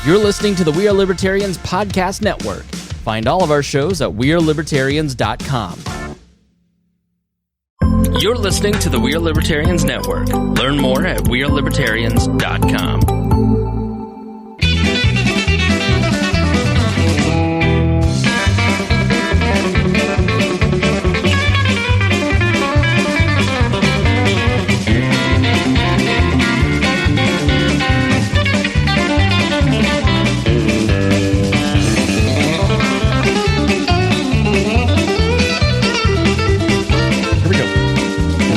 You're listening to the We Are Libertarians Podcast Network. Find all of our shows at wearelibertarians.com. You're listening to the We Are Libertarians Network. Learn more at wearelibertarians.com.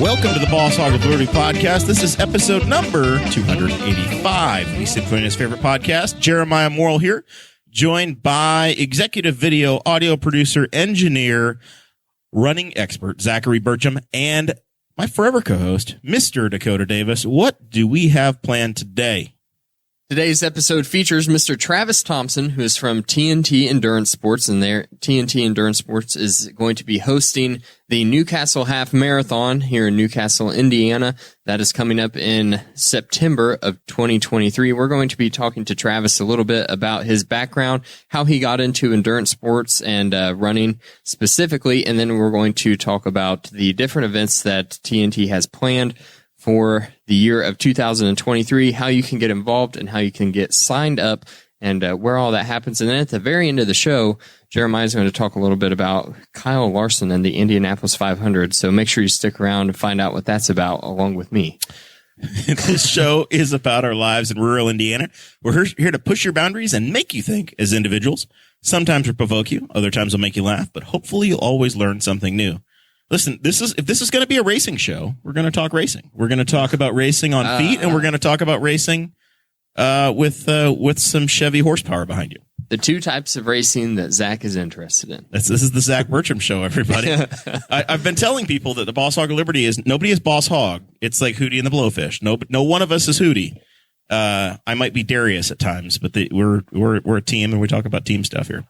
Welcome to the Boss Hog of Liberty podcast. This is episode number 285. We sit between his favorite podcast. Jeremiah Morrell here, joined by executive video, audio producer, engineer, running expert, Zachary Burcham, and my forever co-host, Mr. Dakota Davis. What do we have planned today? Today's episode features Mr. Travis Thompson, who is from TNT Endurance Sports, and their TNT Endurance Sports is going to be hosting the Newcastle Half Marathon here in Newcastle, Indiana. That is coming up in September of 2023. We're going to be talking to Travis a little bit about his background, how he got into endurance sports and running specifically, and then we're going to talk about the different events that TNT has planned for the year of 2023, how you can get involved and how you can get signed up and where all that happens. And then at the very end of the show, Jeremiah is going to talk a little bit about Kyle Larson and the Indianapolis 500. So make sure you stick around and find out what that's about along with me. This show is about our lives in rural Indiana. We're here to push your boundaries and make you think as individuals. Sometimes we'll provoke you, other times we'll make you laugh, but hopefully you'll always learn something new. Listen, if this is going to be a racing show, we're going to talk racing. We're going to talk about racing on feet, and we're going to talk about racing with some Chevy horsepower behind you. The two types of racing that Zach is interested in. This is the Zach Burcham show, everybody. I've been telling people that the Boss Hog of Liberty is nobody is Boss Hog. It's like Hootie and the Blowfish. No one of us is Hootie. I might be Darius at times, but we're a team, and we talk about team stuff here.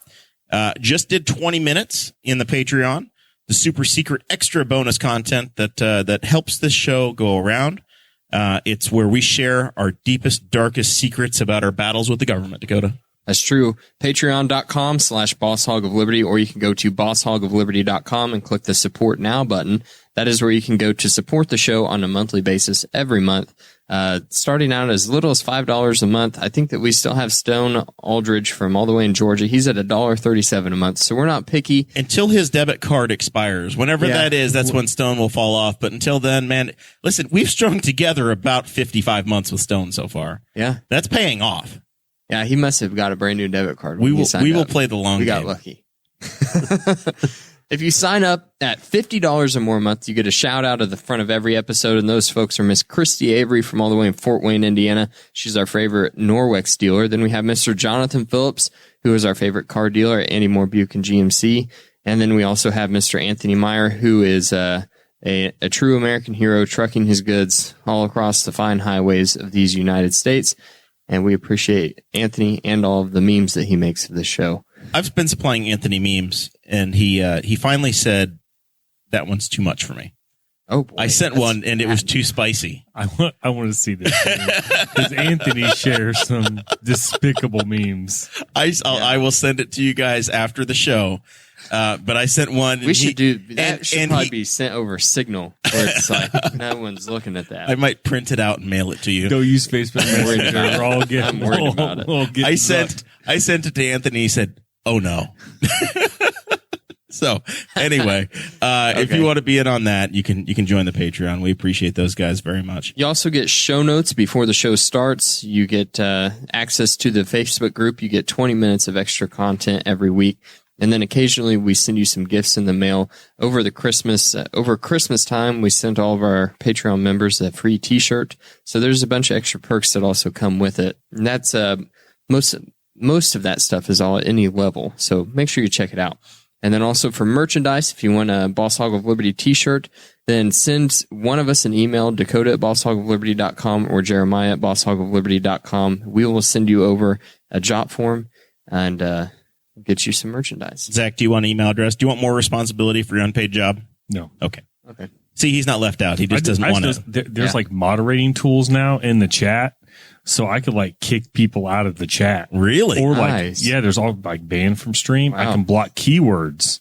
Just did 20 minutes in the Patreon. The super secret extra bonus content that helps this show go around. It's where we share our deepest, darkest secrets about our battles with the government, Dakota. That's true. Patreon.com/Boss Hog of Liberty, or you can go to bosshogofliberty.com and click the support now button. That is where you can go to support the show on a monthly basis every month. Starting out as little as $5 a month. I think that we still have Stone Aldridge from all the way in Georgia. He's at $1.37 a month, so we're not picky. Until his debit card expires. Whenever that is, that's when Stone will fall off. But until then, man, listen, we've strung together about 55 months with Stone so far. Yeah. That's paying off. Yeah, he must have got a brand new debit card. We will play the long game. We got lucky. If you sign up at $50 or more a month, you get a shout out at the front of every episode. And those folks are Miss Christy Avery from all the way in Fort Wayne, Indiana. She's our favorite Norwex dealer. Then we have Mr. Jonathan Phillips, who is our favorite car dealer at Andy Moore Buick and GMC. And then we also have Mr. Anthony Meyer, who is a true American hero, trucking his goods all across the fine highways of these United States. And we appreciate Anthony and all of the memes that he makes of this show. I've been supplying Anthony memes, and he finally said that one's too much for me. Oh, boy. I sent one, and it was too spicy. I want to see this because Anthony shares some despicable memes. I will send it to you guys after the show. But I sent one. We should do that. Should probably be sent over Signal, where it's like no one's looking at that. I might print it out and mail it to you. Don't use Facebook. I'm worried about it. I sent it to Anthony. He said, "Oh no." So anyway, if you want to be in on that, you can join the Patreon. We appreciate those guys very much. You also get show notes before the show starts. You get access to the Facebook group. You get 20 minutes of extra content every week. And then occasionally we send you some gifts in the mail over Christmas time. We sent all of our Patreon members a free t-shirt. So there's a bunch of extra perks that also come with it. And that's, most of that stuff is all at any level. So make sure you check it out. And then also for merchandise, if you want a Boss Hog of Liberty t-shirt, then send one of us an email, Dakota at bosshogofliberty.com or Jeremiah at bosshogofliberty.com. We will send you over a job form and, get you some merchandise. Zach, do you want an email address? Do you want more responsibility for your unpaid job? No. Okay. Okay. See, he's not left out. He just doesn't want to. There's like moderating tools now in the chat. so I could like kick people out of the chat. Really? Or like, Nice. there's all like banned from stream. I Wow. can block keywords,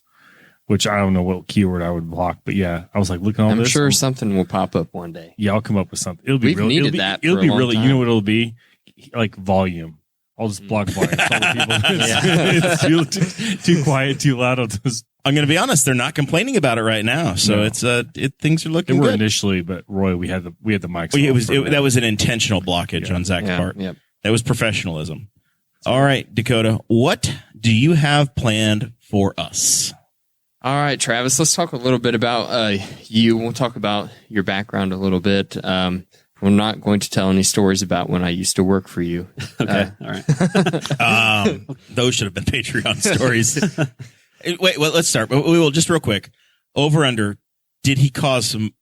which I don't know what keyword I would block, but yeah, I was like, look at all I'm this. sure something will pop up one day. Yeah, I'll come up with something. It'll be We've really, needed it'll be, that It'll for be a long really, time. you know what it'll be? Like volume. I'll just block volume. Tell the people it's too quiet, too loud. I'll just, I'm going to be honest. They're not complaining about it right now. So No. it's things are they looking were good. initially, but Roy, we had the mics. Well, off that was an intentional blockage on Zach's Yeah, part. yep. That was professionalism. All right, Dakota, what do you have planned for us? All right, Travis, let's talk a little bit about you. We'll talk about your background a little bit. We're not going to tell any stories about when I used to work for you. Okay. All right. Those should have been Patreon stories. Wait, well, let's start. We will just real quick. Over under. Did he cause some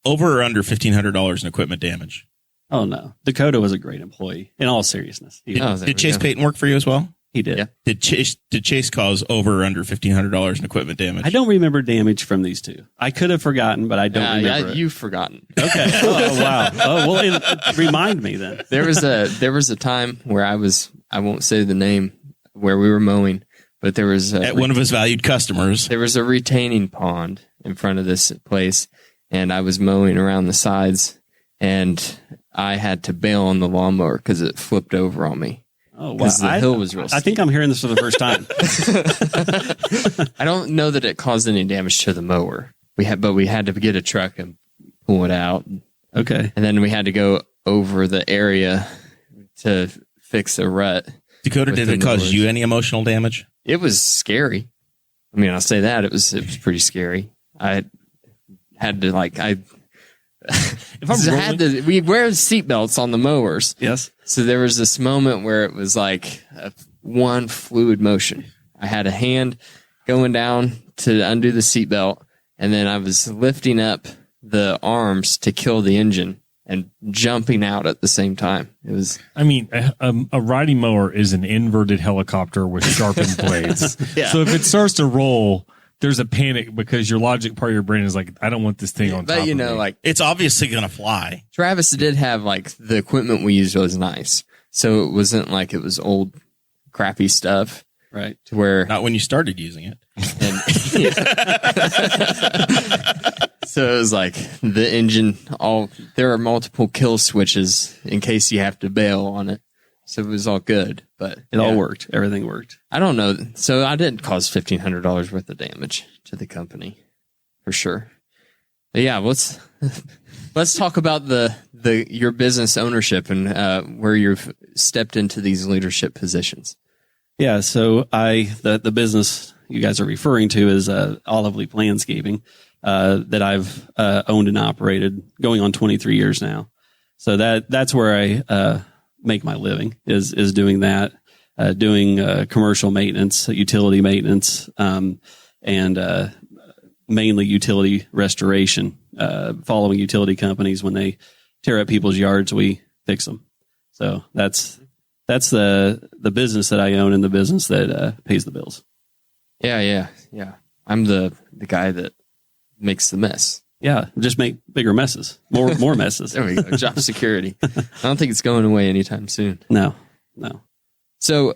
over or under $1,500 in equipment damage? Oh, no. Dakota was a great employee, in all seriousness. Did, Oh, there did we Chase go. Payton work for you as well? He did. Yeah. Did Chase cause over or under $1,500 in equipment damage? I don't remember damage from these two. I could have forgotten, but I don't remember it. You've forgotten. Okay. Oh, wow. Oh, well, remind me then. There was a time where I won't say the name, where we were mowing, but there was At one of his valued customers. there was a retaining pond in front of this place, and I was mowing around the sides, and I had to bail on the lawnmower because it flipped over on me. Oh, wow. Because the hill was real I think I'm hearing this for the first time. I don't know that it caused any damage to the mower. We had to get a truck and pull it out, Okay. and then we had to go over the area to fix a rut. Dakota, did it Within the cause woods. you any emotional damage? It was scary. I mean, I'll say that it was pretty scary. I had to if I'm rolling, we wear seatbelts on the mowers. Yes. So there was this moment where it was like one fluid motion. I had a hand going down to undo the seatbelt, and then I was lifting up the arms to kill the engine and jumping out at the same time. It was I mean, a riding mower is an inverted helicopter with sharpened blades. Yeah. So if it starts to roll, there's a panic because your logic part of your brain is like, I don't want this thing on top but you of know, me. like It's obviously going to fly. Travis did have like the equipment we used was nice, so it wasn't like it was old crappy stuff Right. to where Not when you started using it. so it was like the engine there are multiple kill switches in case you have to bail on it, so it was all good, but It all worked. Everything worked. I don't know, so I didn't cause $1,500 worth of damage to the company for sure. But yeah, let's talk about your business ownership and where you've stepped into these leadership positions. Yeah. So the business you guys are referring to is Olive Leaf Landscaping that I've owned and operated going on 23 years now. So that's where I make my living is doing that, doing commercial maintenance, utility maintenance, and mainly utility restoration. Following utility companies when they tear up people's yards, we fix them. So that's the business that I own and the business that pays the bills. Yeah. I'm the guy that makes the mess. Yeah, just make bigger messes, more messes. There we go. Job security. I don't think it's going away anytime soon. No. So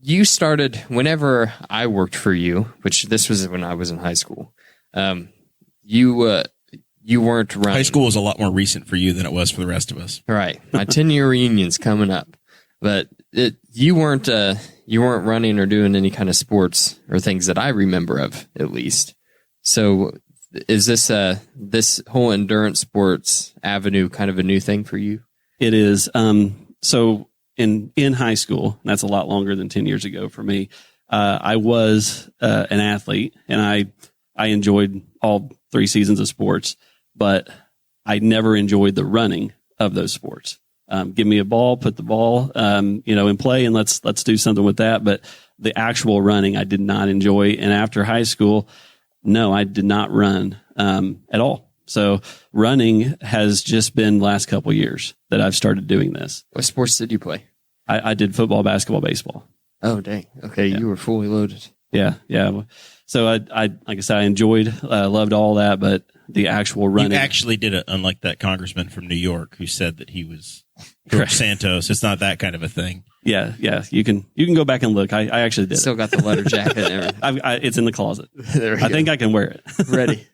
you started whenever I worked for you, which this was when I was in high school. You weren't running. High school was a lot more recent for you than it was for the rest of us. Right. My 10-year reunion's coming up, but you weren't running or doing any kind of sports or things that I remember of, at least. So is this whole endurance sports avenue kind of a new thing for you? It is. So in high school, that's a lot longer than 10 years ago for me. I was an athlete, and I enjoyed all 3 seasons of sports, but I never enjoyed the running of those sports. Give me a ball, put the ball, in play, and let's do something with that. But the actual running, I did not enjoy. And after high school, no, I did not run at all. So running has just been the last couple of years that I've started doing this. What sports did you play? I did football, basketball, baseball. Oh, dang. Okay, you were fully loaded. Yeah. So I like I said, I enjoyed, loved all that, but the actual running. You actually did it, unlike that congressman from New York who said that he was George Santos. It's not that kind of a thing. Yeah. You can go back and look. I actually did. Still got the leather jacket and everything. It's in the closet. I think I can wear it. Ready.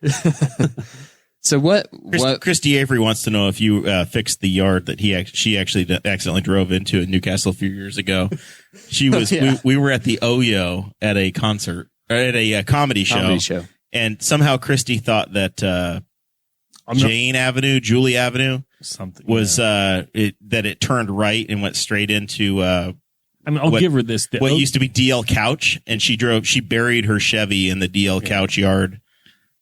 So what? Christy Avery wants to know if you fixed the yard that she actually accidentally drove into in Newcastle a few years ago. She was. We were at the Oyo at a concert or at a comedy show, and somehow Christy thought that Julie Avenue something was that it turned right and went straight into. I'll give her this. What used to be DL Couch, and she buried her Chevy in the DL Couch yard.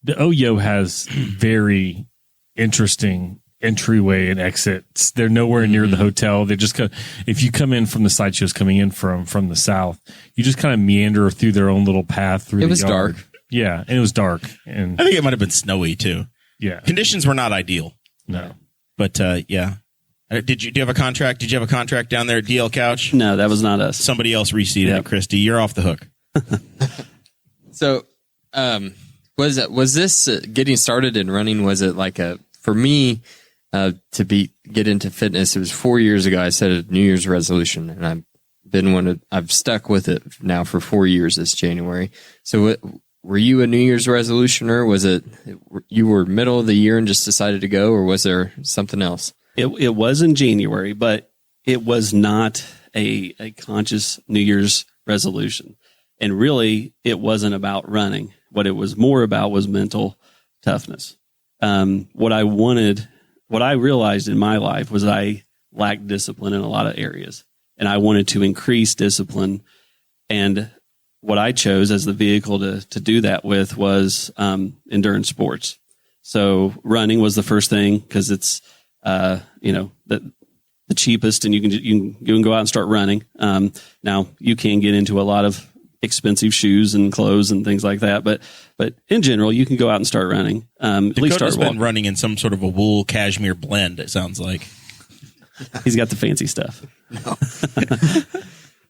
The Oyo has very interesting entryway and exits. They're nowhere near the hotel. They just if you come in from the sideshows coming in from the south, you just kind of meander through their own little path through. It was dark. Yeah, and it was dark, and I think it might have been snowy too. Yeah, conditions were not ideal. No, but yeah. Do you have a contract? Did you have a contract down there at DL Couch? No, that was not us. Somebody else reseated it, Christy. You're off the hook. So, was this getting started in running? Was it like for me to get into fitness? It was 4 years ago. I set a New Year's resolution, and I've stuck with it now for 4 years this January. So, were you a New Year's resolutioner? Was it you were middle of the year and just decided to go, or was there something else? It was in January, but it was not a conscious New Year's resolution. And really, it wasn't about running. What it was more about was mental toughness. What I realized in my life was I lacked discipline in a lot of areas, and I wanted to increase discipline. And what I chose as the vehicle to do that with was endurance sports. So running was the first thing because it's the cheapest, and you can go out and start running. Now you can get into a lot of expensive shoes and clothes and things like that, but in general, you can go out and start running. At least start been running in some sort of a wool cashmere blend. It sounds like he's got the fancy stuff.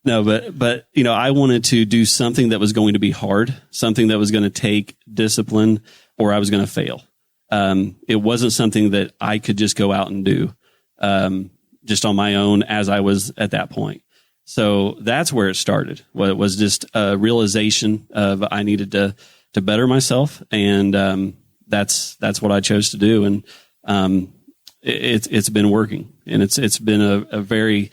No, but I wanted to do something that was going to be hard, something that was going to take discipline, or I was going to fail. It wasn't something that I could just go out and do just on my own as I was at that point. So that's where it started. Well, it was just a realization of I needed to better myself, and that's what I chose to do. And it's been working, and it's been a very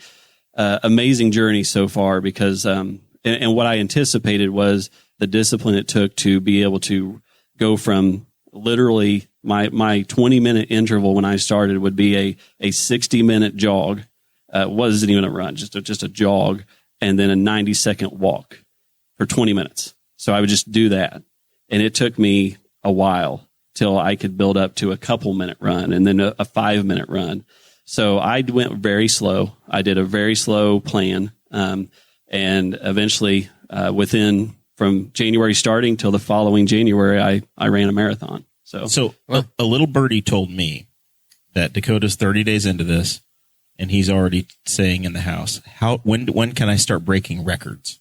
amazing journey so far because and what I anticipated was the discipline it took to be able to go from literally my 20-minute interval when I started would be a 60-minute jog. Wasn't even a run, just a jog, and then a 90-second walk for 20 minutes. So I would just do that. And it took me a while till I could build up to a couple-minute run and then a 5-minute run. So I went very slow. I did a very slow plan. And eventually, from January starting till the following January, I ran a marathon. So a little birdie told me that Dakota's 30 days into this, and he's already saying in the house, when can I start breaking records?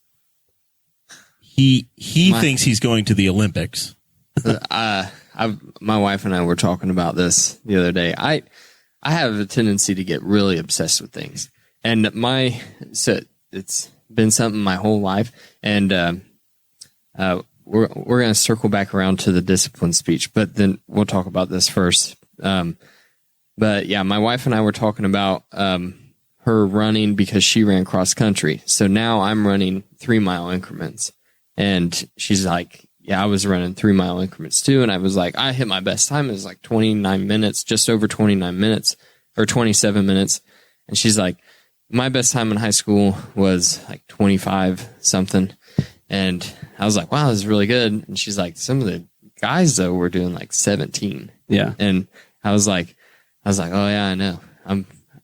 He thinks he's going to the Olympics. My wife and I were talking about this the other day. I have a tendency to get really obsessed with things, and it's been something my whole life, and we're going to circle back around to the discipline speech, but then we'll talk about this first. But yeah, my wife and I were talking about her running because she ran cross country. So now I'm running 3-mile increments, and she's like, yeah, I was running 3-mile increments too. And I was like, I hit my best time. It was like 29 minutes, just over 29 minutes or 27 minutes. And she's like, my best time in high school was like 25 something. And I was like, wow, this is really good. And she's like, some of the guys though were doing like 17. Yeah. And I was like, oh yeah, I know.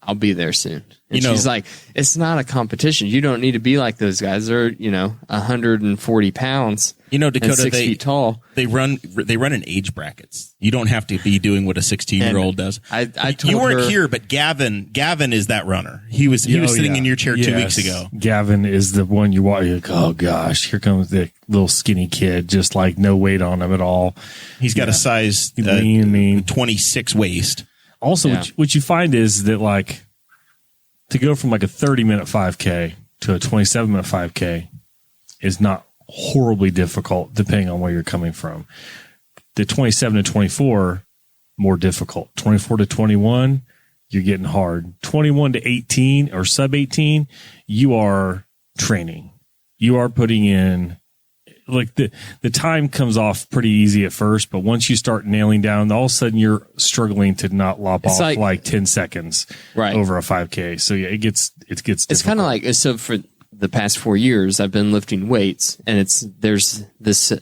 I'll be there soon. And You know- she's like, it's not a competition. You don't need to be like those guys. They're, 140 pounds. Dakota, and 6 feet tall. They run in age brackets. You don't have to be doing what a 16-year-old does. I told you weren't her, here, but Gavin is that runner. He was sitting in your chair 2 weeks ago. Gavin is the one you watch. You're like, oh gosh, here comes the little skinny kid, just like no weight on him at all. He's got a size Lean and mean. 26 waist. Also, what you find is that like to go from like a 30-minute 5K to a 27-minute 5K is not horribly difficult depending on where you're coming from. The 27 to 24, more difficult. 24 to 21, you're getting hard. 21 to 18 or sub 18, you are training. You are putting in, like the time comes off pretty easy at first, but once you start nailing down, all of a sudden you're struggling to not lop off like 10 seconds over a 5K. So yeah, it gets difficult. It's kind of like, so for the past 4 years, I've been lifting weights, and there's this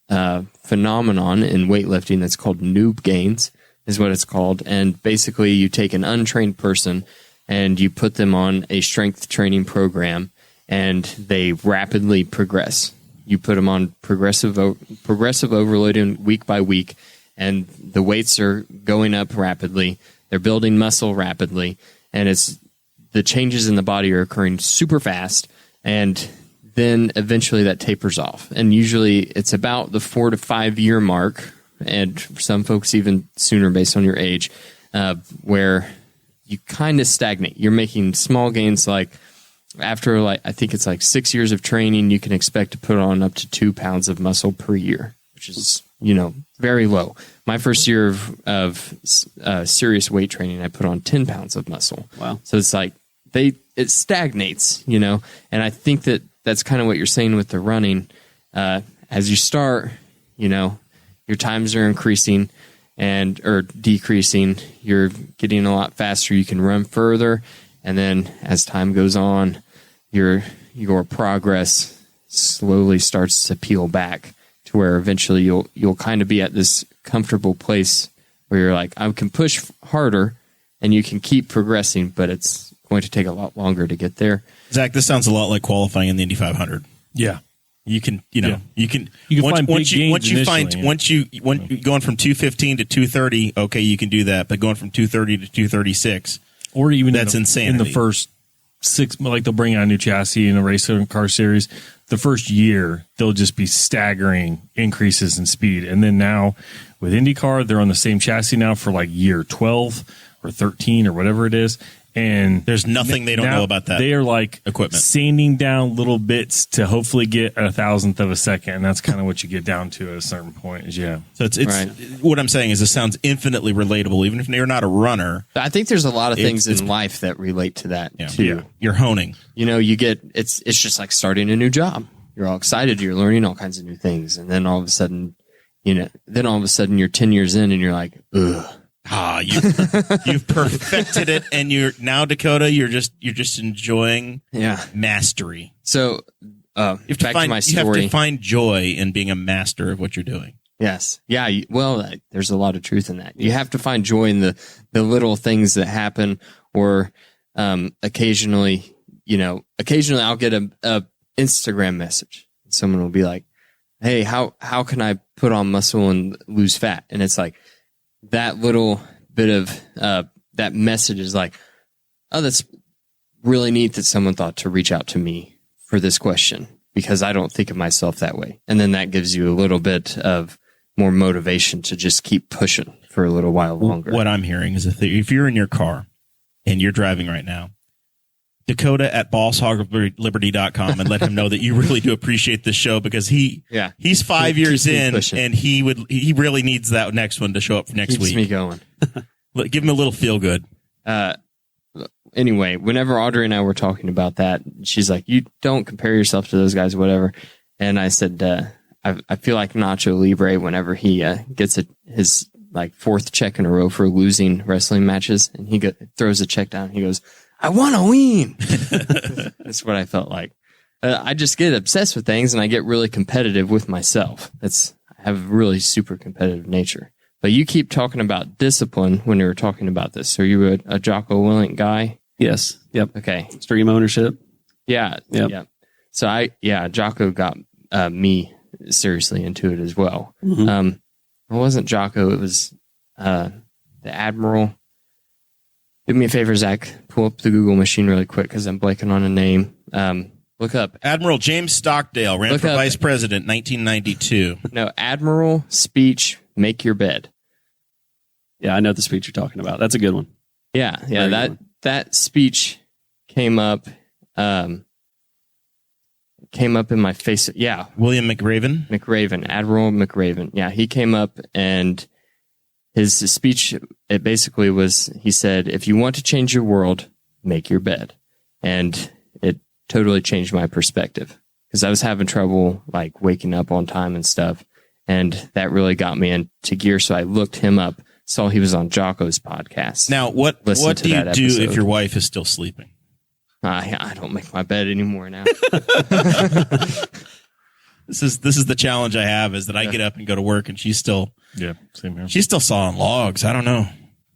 phenomenon in weightlifting that's called noob gains, is what it's called. And basically, you take an untrained person and you put them on a strength training program, and they rapidly progress. You put them on progressive overloading week by week, and the weights are going up rapidly. They're building muscle rapidly, and the changes in the body are occurring super fast. And then eventually that tapers off. And usually it's about the 4 to 5 year mark, and for some folks even sooner based on your age, where you kind of stagnate. You're making small gains, like after I think it's like 6 years of training, you can expect to put on up to 2 pounds of muscle per year, which is, very low. My first year of serious weight training, I put on 10 pounds of muscle. Wow. So it's like, it stagnates, and I think that's kind of what you're saying with the running. As you start, your times are increasing or decreasing. You're getting a lot faster. You can run further, and then as time goes on, your progress slowly starts to peel back to where eventually you'll kind of be at this comfortable place where you're like, I can push harder, and you can keep progressing, but it's going to take a lot longer to get there. Zach, this sounds a lot like qualifying in the Indy 500. Yeah. You can find big gains initially, once you going from 215 to 230, okay, you can do that, but going from 230 to 236, or even that's insanity. In the first 6, like they'll bring out a new chassis in a race car series. The first year, they'll just be staggering increases in speed. And then now with IndyCar, they're on the same chassis now for like year 12 or 13 or whatever it is. And there's nothing they don't know about that. They are like equipment sanding down little bits to hopefully get 1,000th of a second. And that's kind of what you get down to at a certain point. So it's right. What I'm saying is, this sounds infinitely relatable, even if you're not a runner. I think there's a lot of things in life that relate to that too. Yeah. You're honing. You get it's just like starting a new job. You're all excited. You're learning all kinds of new things, and then all of a sudden, you're 10 years in, and you're like, ugh. You've perfected it, and you're now, Dakota. You're just enjoying mastery. So back to my story. You have to find joy in being a master of what you're doing. Yes. Yeah. Well, there's a lot of truth in that. You have to find joy in the little things that happen, or occasionally I'll get a Instagram message. Someone will be like, "Hey, how can I put on muscle and lose fat?" And it's like, that little bit of that message is like, oh, that's really neat that someone thought to reach out to me for this question, because I don't think of myself that way. And then that gives you a little bit of more motivation to just keep pushing for a little while longer. What I'm hearing is, if you're in your car and you're driving right now, Dakota at bosshogliberty.com, and let him know that you really do appreciate this show, because he's 5 years in, and he really needs that next one to show up for next week. Keeps me going. Give him a little feel good. Anyway, whenever Audrey and I were talking about that, she's like, "You don't compare yourself to those guys, whatever." And I said, I feel like Nacho Libre whenever he gets his like 4th check in a row for losing wrestling matches, and he throws a check down. He goes, "I want to win." That's what I felt like. I just get obsessed with things, and I get really competitive with myself. I have a really super competitive nature. But you keep talking about discipline when you were talking about this. Are you a Jocko Willink guy? Yes. Yep. Okay. Stream ownership. Yeah. Yep. Yeah. So Jocko got me seriously into it as well. Mm-hmm. It wasn't Jocko. It was the Admiral. Do me a favor, Zach. Pull up the Google machine really quick because I'm blanking on a name. Look up Admiral James Stockdale ran for vice president 1992. No, Admiral speech, make your bed. Yeah, I know the speech you're talking about. That's a good one. Yeah. Very That speech came up in my face. Yeah. William McRaven. Admiral McRaven. Yeah, he came up and his speech, it basically was, he said, if you want to change your world, make your bed. And it totally changed my perspective because I was having trouble like waking up on time and stuff. And that really got me into gear. So I looked him up, saw he was on Jocko's podcast. What do you do if your wife is still sleeping? I don't make my bed anymore now. This is the challenge I have is that I get up and go to work and she's still same here. She's still sawing logs. I don't know.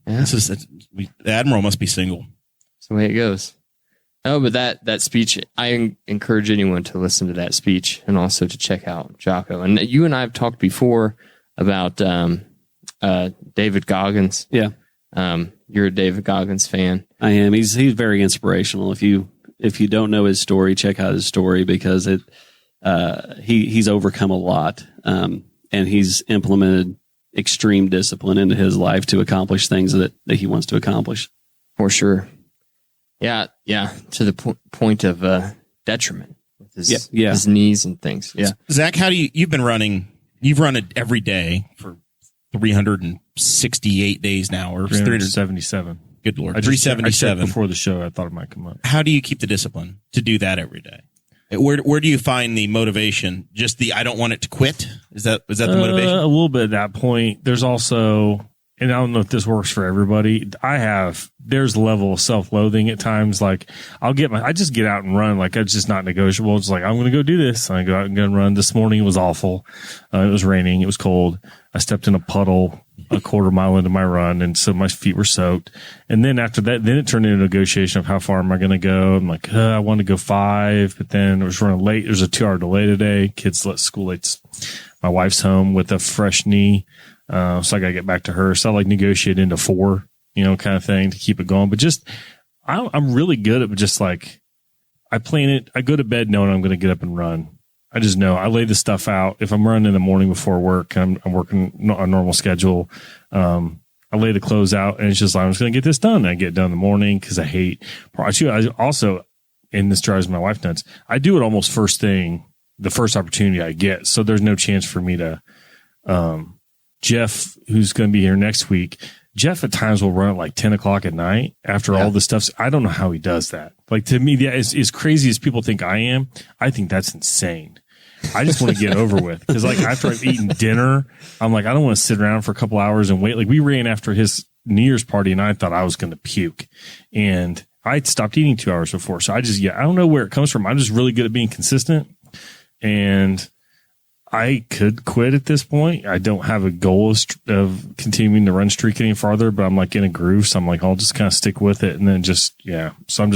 Yeah. The Admiral must be single. That's the way it goes. Oh, but that speech, I encourage anyone to listen to that speech and also to check out Jocko. And you and I have talked before about David Goggins. Yeah. You're a David Goggins fan. I am. He's very inspirational. If you don't know his story, check out his story because he's overcome a lot. And he's implemented extreme discipline into his life to accomplish things that he wants to accomplish. For sure. Yeah. To the point of detriment with his knees and things. Yeah. Zach, you've run it every day for 368 days now, or 377. Good Lord. I 377. Before the show, I thought it might come up. How do you keep the discipline to do that every day? Where do you find the motivation? Just I don't want it to quit? Is that the motivation? A little bit at that point. There's also, and I don't know if this works for everybody. There's a level of self-loathing at times. Like I just get out and run. Like it's just not negotiable. It's like, I'm going to go do this. And I go out and go and run. This morning it was awful. It was raining. It was cold. I stepped in a puddle a quarter mile into my run. And so my feet were soaked. And then after that, it turned into a negotiation of how far am I going to go? I'm like, I want to go 5, but then it was running late. There's a 2-hour delay today. Kids let school late. My wife's home with a fresh knee. So I got to get back to her. So I negotiate into 4, kind of thing to keep it going. But just, I'm really good at just I plan it. I go to bed knowing I'm going to get up and run. I just know I lay the stuff out. If I'm running in the morning before work, I'm working a normal schedule. I lay the clothes out and it's just I'm just going to get this done. I get it done in the morning because I hate. I also, and this drives my wife nuts, I do it almost first thing, the first opportunity I get. So there's no chance for me to, Jeff, who's going to be here next week, Jeff at times will run at 10 o'clock at night after all the stuff. I don't know how he does that. To me, as crazy as people think I am, I think that's insane. I just want to get over with because after I've eaten dinner, I'm I don't want to sit around for a couple hours and wait. We ran after his New Year's party and I thought I was going to puke and I stopped eating 2 hours before. So I don't know where it comes from. I'm just really good at being consistent and I could quit at this point. I don't have a goal of continuing the run streak any farther, but I'm in a groove. So I'm I'll just kind of stick with it. And then So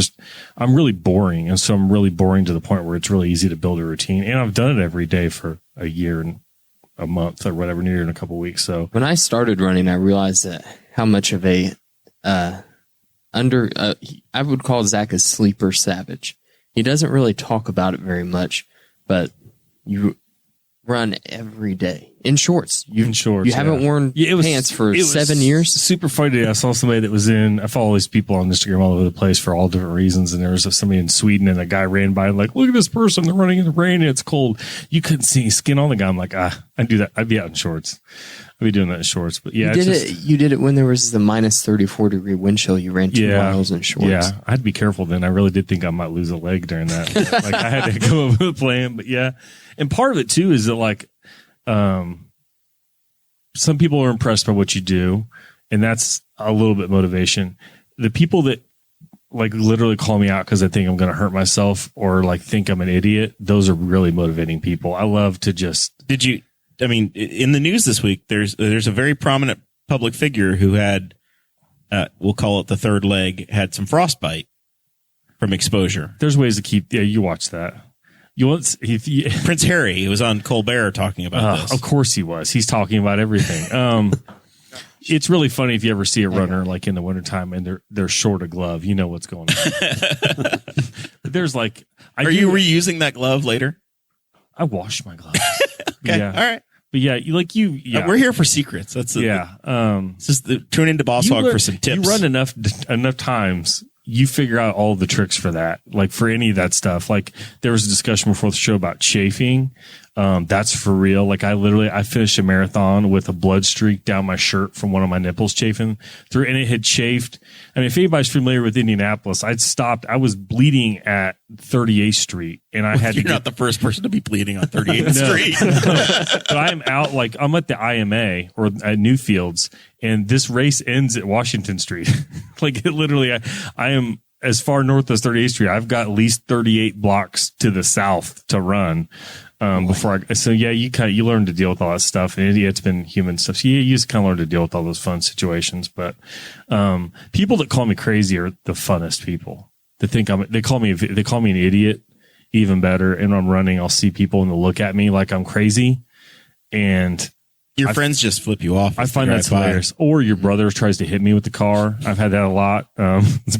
I'm really boring. And so I'm really boring to the point where it's really easy to build a routine. And I've done it every day for a year and a month or whatever, near in a couple of weeks. So when I started running, I realized that how much of I would call Zach a sleeper savage. He doesn't really talk about it very much, but you run every day in shorts. You haven't worn pants for 7 years. Super funny. I saw somebody that I follow these people on Instagram all over the place for all different reasons. And there was somebody in Sweden and a guy ran by and look at this person. They're running in the rain and it's cold. You couldn't see any skin on the guy. I'm I do that. I'd be out in shorts. I'd be doing that in shorts. But yeah, you did it when there was the minus 34 degree wind chill. You ran 2 miles in shorts. Yeah. I had to be careful then. I really did think I might lose a leg during that. I had to go up with a plan, but yeah. And part of it too is that some people are impressed by what you do, and that's a little bit motivation. The people that literally call me out because I think I'm going to hurt myself or think I'm an idiot, those are really motivating people. I love to just. In the news this week, there's a very prominent public figure who had, we'll call it the third leg, had some frostbite. from exposure. There's ways to keep. Yeah, you watch that. You want Prince Harry, he was on Colbert talking about this. Of course he was. He's talking about everything. It's really funny if you ever see a runner like in the wintertime and they're short a glove. You know what's going on. There's like, are you reusing that glove later? I washed my gloves. Okay, yeah. all right. But yeah, We're here for secrets. That's tune into Boss Hog for some tips. You run enough times, you figure out all the tricks for that. Like for any of that stuff. Like there was a discussion before the show about chafing. That's for real. Like I finished a marathon with a blood streak down my shirt from one of my nipples chafing through, and it had chafed. I mean, if anybody's familiar with Indianapolis, I'd stopped. I was bleeding at 38th Street, and I had. You're not the first person to be bleeding on 38th Street. But I'm out. Like I'm at the IMA or at Newfields, and this race ends at Washington Street. Like it literally, I am as far north as 38th Street. I've got at least 38 blocks to the south to run. You learn to deal with all that stuff. And it's been human stuff. So you just kind of learn to deal with all those fun situations. But people that call me crazy are the funnest people. They call me an idiot, even better. And when I'm running, I'll see people and they'll look at me like I'm crazy. And your friends just flip you off. I find that's hilarious. Or your brother tries to hit me with the car. I've had that a lot.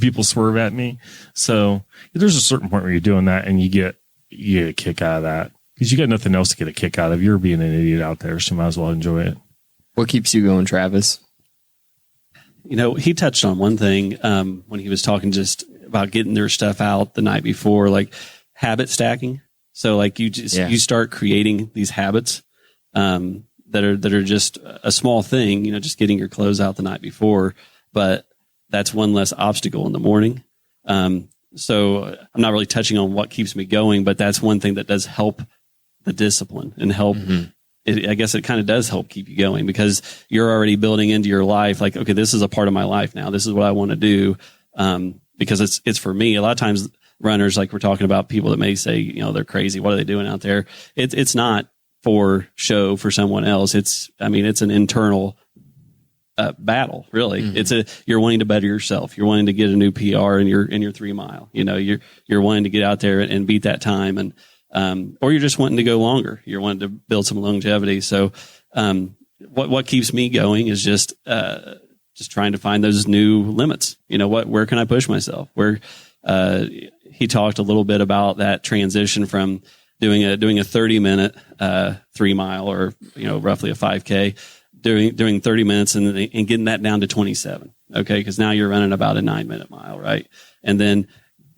People swerve at me. So there's a certain point where you're doing that and you get a kick out of that. Because you got nothing else to get a kick out of. You're being an idiot out there, so you might as well enjoy it. What keeps you going, Travis? He touched on one thing when he was talking just about getting their stuff out the night before, like habit stacking. So like you start creating these habits that are just a small thing, just getting your clothes out the night before, but that's one less obstacle in the morning. So I'm not really touching on what keeps me going, but that's one thing that does help the discipline and help. I guess it kind of does help keep you going because you're already building into your life. Like, okay, this is a part of my life now. This is what I want to do. Because it's for me. A lot of times runners, like we're talking about, people that may say, they're crazy. What are they doing out there? It's not for show for someone else. It's an internal battle, really. You're wanting to better yourself. You're wanting to get a new PR in your 3 mile. You're wanting to get out there and beat that time, and or you're just wanting to go longer. You're wanting to build some longevity. So, what keeps me going is just trying to find those new limits. Where can I push myself? Where he talked a little bit about that transition from doing a 30-minute 3 mile or roughly a 5K. Doing 30 minutes and getting that down to 27. Okay. Cause now you're running about a 9-minute mile. Right. And then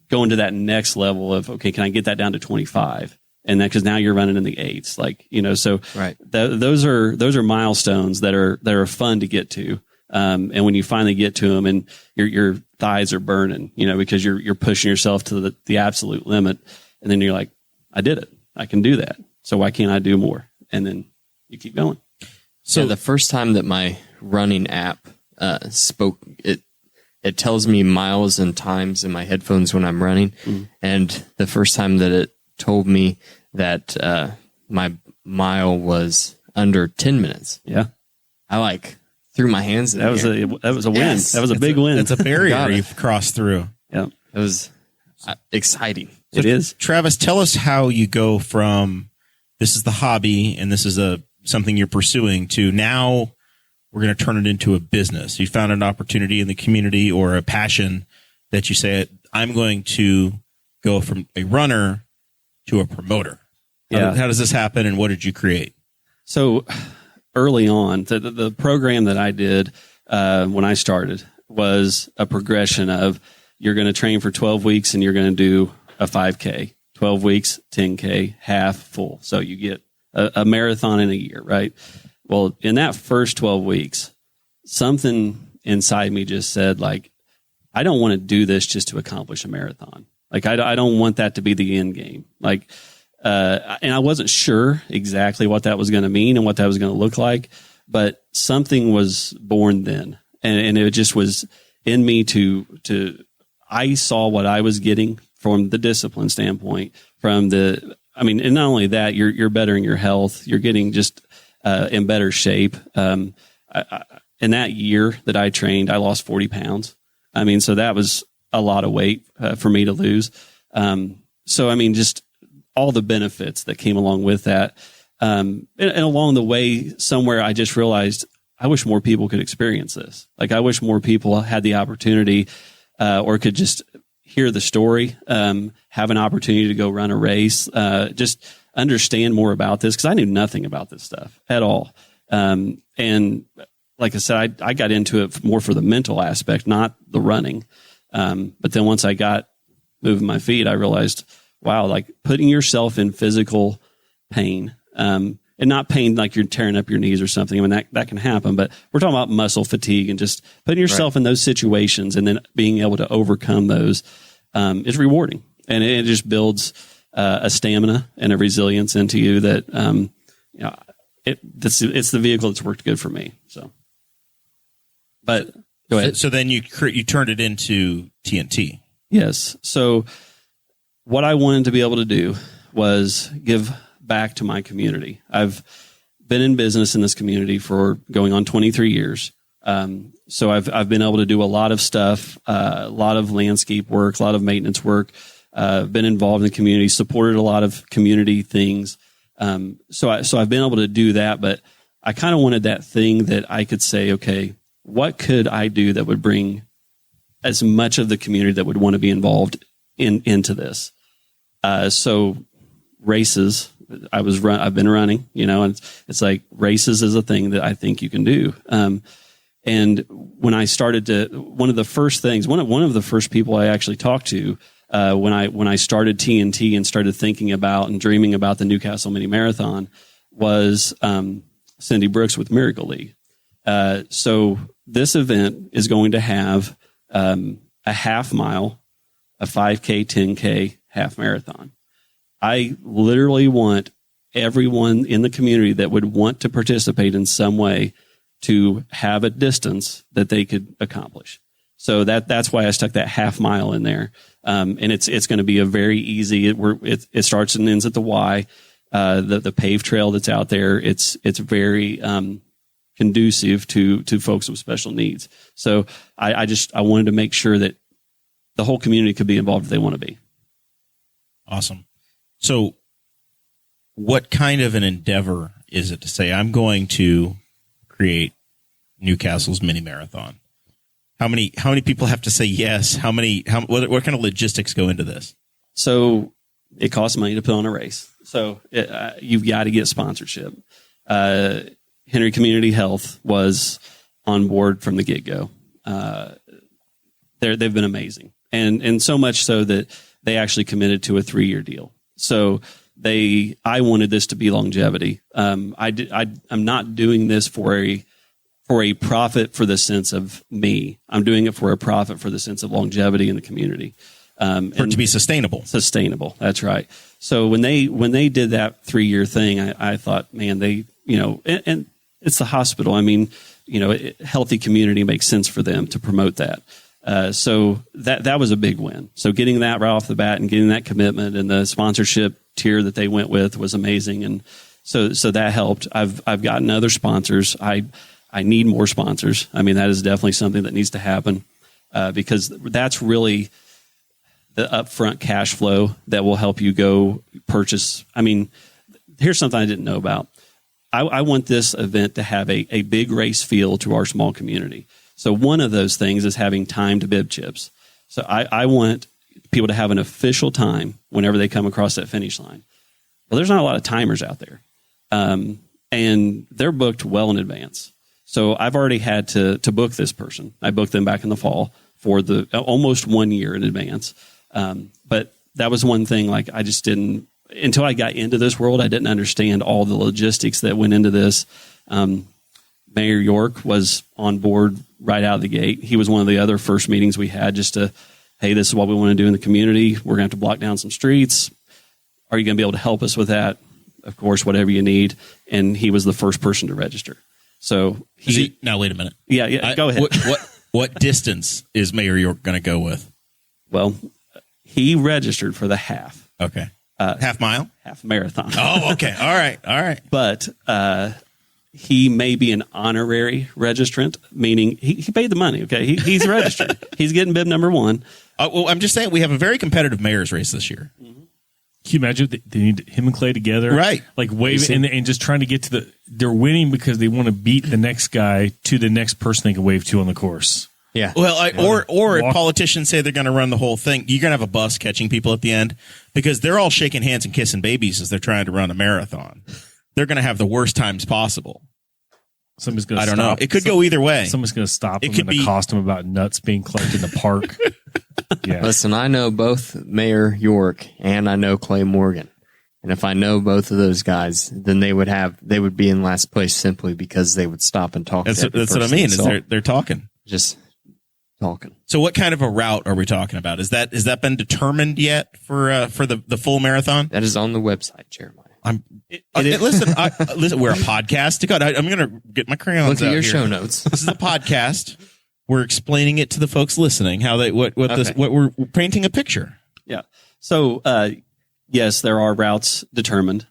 going to that next level of, okay, can I get that down to 25? And that, cause now you're running in the 8s. Like, so right. Those are milestones that are fun to get to. And when you finally get to them and your thighs are burning, because you're pushing yourself to the absolute limit. And then you're like, I did it. I can do that. So why can't I do more? And then you keep going. So the first time that my running app spoke, it tells me miles and times in my headphones when I'm running. And the first time that it told me that my mile was under 10 minutes. Yeah. I threw my hands in the air. That was a win. Yes. That was a big win. It's a barrier you've crossed through. Yeah. It was exciting. It is. Travis, tell us how you go from this is the hobby and this is something you're pursuing to now we're going to turn it into a business. You found an opportunity in the community or a passion that you say, I'm going to go from a runner to a promoter. How does this happen and what did you create? So early on, the program that I did when I started was a progression of you're going to train for 12 weeks and you're going to do a 5K, 12 weeks, 10K, half, full. So you get a marathon in a year, right? Well, in that first 12 weeks, something inside me just said, I don't want to do this just to accomplish a marathon. I don't want that to be the end game. And I wasn't sure exactly what that was going to mean and what that was going to look like, but something was born then. And it just was in me I saw what I was getting from the discipline standpoint, and not only that, you're bettering your health. You're getting just in better shape. In that year that I trained, I lost 40 pounds. So that was a lot of weight for me to lose. So, I mean, just all the benefits that came along with that. And along the way, somewhere I just realized I wish more people could experience this. Like, I wish more people had the opportunity or could just hear the story, have an opportunity to go run a race, just understand more about this, because I knew nothing about this stuff at all. And like I said, I got into it more for the mental aspect, not the running. But then once I got moving my feet, I realized, wow, like putting yourself in physical pain, and not pain like you're tearing up your knees or something. I mean, that can happen, but we're talking about muscle fatigue and just putting yourself in those situations and then being able to overcome those, is rewarding. And it just builds, a stamina and a resilience into you that, it's the vehicle that's worked good for me. So, but go ahead. So then you turned it into TNT. Yes. So what I wanted to be able to do was give back to my community. I've been in business in this community for going on 23 years. So I've been able to do a lot of stuff, a lot of landscape work, a lot of maintenance work, been involved in the community, supported a lot of community things. So I've been able to do that, but I kind of wanted that thing that I could say, okay, what could I do that would bring as much of the community that would want to be involved into this? So races, I've been running, and it's like races is a thing that I think you can do. And when I started one of the first people I actually talked to, when I started TNT and started thinking about and dreaming about the Newcastle Mini Marathon was, Cindy Brooks with Miracle League. So this event is going to have, a half mile, a 5K, 10K, half marathon. I literally want everyone in the community that would want to participate in some way to have a distance that they could accomplish. So that's why I stuck that half mile in there. And it's going to be a very easy, it starts and ends at the Y, the paved trail that's out there. It's very, conducive to folks with special needs. So I wanted to make sure that the whole community could be involved if they want to be. Awesome. So what kind of an endeavor is it to say, I'm going to create Newcastle's mini marathon? How many people have to say yes? What kind of logistics go into this? So it costs money to put on a race. So you've got to get sponsorship. Henry Community Health was on board from the get-go. They've been amazing. And so much so that they actually committed to a 3-year deal. So I wanted this to be longevity. I'm not doing this for a profit for the sense of me. I'm doing it for a profit for the sense of longevity in the community. For it to be sustainable. Sustainable. That's right. So when they did that 3-year thing, I thought, man, and it's the hospital. I mean, healthy community makes sense for them to promote that. So that was a big win. So getting that right off the bat and getting that commitment and the sponsorship tier that they went with was amazing. And so that helped. I've gotten other sponsors. I need more sponsors. I mean, that is definitely something that needs to happen, because that's really the upfront cash flow that will help you go purchase. I mean, here's something I didn't know about. I want this event to have a big race feel to our small community. So one of those things is having timed bib chips. So I want people to have an official time whenever they come across that finish line. Well, there's not a lot of timers out there. And they're booked well in advance. So I've already had to book this person. I booked them back in the fall for the almost 1 year in advance. But that was one thing, like I just didn't, until I got into this world, I didn't understand all the logistics that went into this. Mayor York was on board right out of the gate. He was one of the other first meetings we had just to, hey, this is what we want to do in the community. We're going to have to block down some streets. Are you going to be able to help us with that? Of course, whatever you need. And he was the first person to register. So now wait a minute. Yeah, go ahead. What distance is Mayor York going to go with? Well, he registered for the half. Okay. Half mile? Half marathon. Oh, okay. All right. But he may be an honorary registrant, meaning he paid the money. Okay. He's registered. He's getting bib number 1. Well, I'm just saying we have a very competitive mayor's race this year. Can you imagine they need him and Clay together? Right. Like waving and just trying to get to they're winning because they want to beat the next guy to the next person they can wave to on the course. Yeah. Well, or if politicians say they're going to run the whole thing, you're going to have a bus catching people at the end because they're all shaking hands and kissing babies as they're trying to run a marathon. They're going to have the worst times possible. Somebody's going to I don't know. It could go either way. Someone's going to stop them and accost them about nuts being collected in the park. Yeah. Listen, I know both Mayor York and I know Clay Morgan. And if I know both of those guys, then they would be in last place simply because they would stop and talk. That's what I mean. Is they're talking. Just talking. So what kind of a route are we talking about? Has that been determined yet for the full marathon? That is on the website, Jeremiah. Listen, we're a podcast. God, I'm going to get my crayons Look at out your here. show notes. This is a podcast. We're explaining it to the folks listening how what we're painting a picture. Yeah. So, yes, there are routes determined,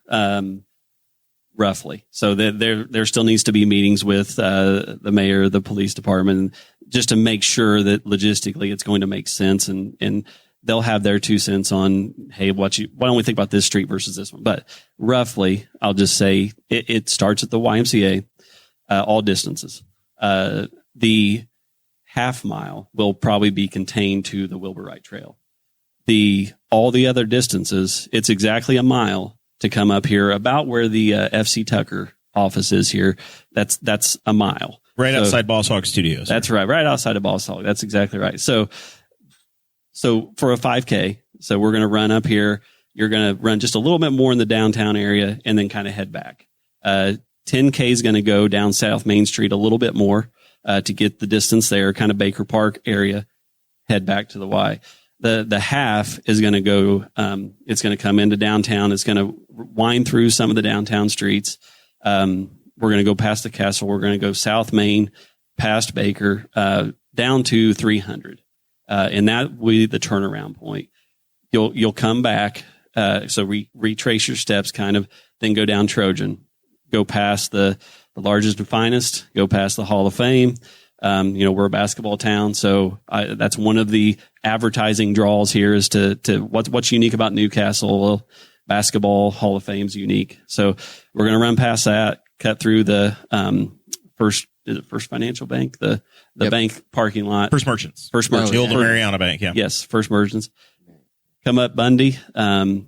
roughly. So there still needs to be meetings with the mayor, the police department, just to make sure that logistically it's going to make sense, and they'll have their 2 cents on, hey, why don't we think about this street versus this one? But roughly, I'll just say it starts at the YMCA, all distances. The half mile will probably be contained to the Wilbur Wright Trail. All the other distances, it's exactly a mile to come up here about where the FC Tucker office is here. That's a mile. Right outside Boss Hog Studios. That's right. Right outside of Boss Hog. That's exactly right. So for a 5K, so we're going to run up here. You're going to run just a little bit more in the downtown area and then kind of head back. 10K is going to go down South Main Street a little bit more to get the distance there, kind of Baker Park area, head back to the Y. The half is going to go, it's going to come into downtown. It's going to wind through some of the downtown streets. We're going to go past the castle. We're going to go South Main, past Baker, down to 300. And that will be the turnaround point. You'll come back. So retrace your steps kind of, then go down Trojan, go past the largest and finest, go past the Hall of Fame. We're a basketball town. So that's one of the advertising draws here is to what's unique about Newcastle. Well, basketball Hall of Fame's unique. So we're going to run past that, cut through the, First Financial Bank, the bank parking lot. First Merchants. The old Mariana Bank. Yeah. Yes. First Merchants. Come up Bundy, and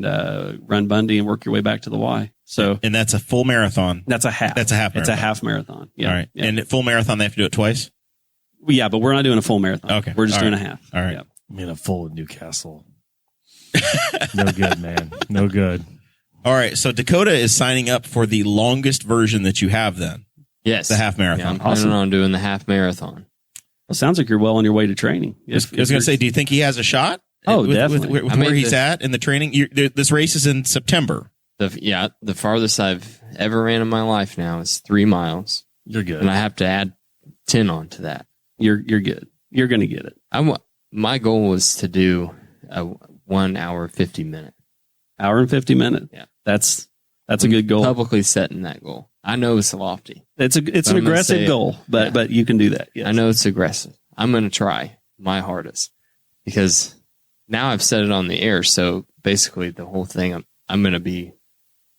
run Bundy and work your way back to the Y. So, and that's a full marathon. That's a half. That's a half marathon. It's a half marathon. Yeah. All right. Yeah. And at full marathon, they have to do it twice? Yeah, but we're not doing a full marathon. Okay. We're just All doing right. a half. All right. Yeah. I mean, a full Newcastle. No good, man. No good. All right. So Dakota is signing up for the longest version that you have then. Yes. The half marathon. Yeah, I'm planning on doing the half marathon. Well, sounds like you're well on your way to training. I was going to say, do you think he has a shot? Oh, definitely. With where he's at in the training? This race is in September. The farthest I've ever ran in my life now is 3 miles. You're good. And I have to add 10 on to that. You're good. You're going to get it. My goal was to do a 1 hour, 50 minute. Hour and 50 minutes. Yeah. That's a good goal. Publicly setting that goal. I know it's lofty. It's an aggressive goal, but you can do that. Yes. I know it's aggressive. I'm going to try my hardest because now I've set it on the air. So basically the whole thing, I'm going to be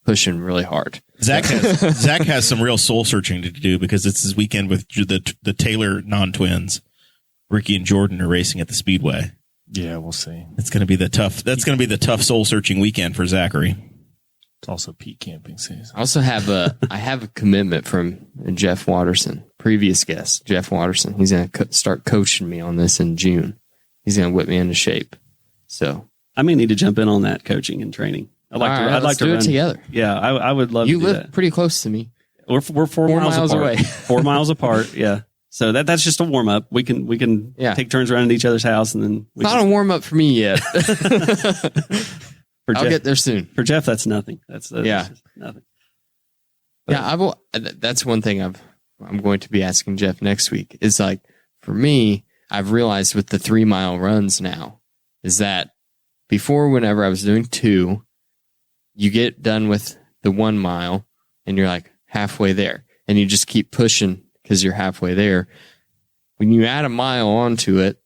pushing really hard. Zach has some real soul searching to do because it's his weekend with the Taylor non-twins. Ricky and Jordan are racing at the Speedway. Yeah, we'll see. That's going to be the tough soul searching weekend for Zachary. It's also peak camping season. I also have a commitment from Jeff Watterson, previous guest, Jeff Watterson. He's going to start coaching me on this in June. He's going to whip me into shape. So I may need to jump in on that coaching and training. I'd like to do run it together. Yeah, I would love to do that. You live pretty close to me. We're 4 miles apart. away. 4 miles apart. Yeah. So that's just a warm up. We can take turns around at each other's house, and then It's not a warm up for me yet. I'll get there soon. For Jeff, that's nothing. That's just nothing. But, That's one thing I'm going to be asking Jeff next week. Is like for me, I've realized with the 3 mile runs now is that before, whenever I was doing 2, you get done with the 1 mile and you're like halfway there, and you just keep pushing because you're halfway there. When you add a mile onto it,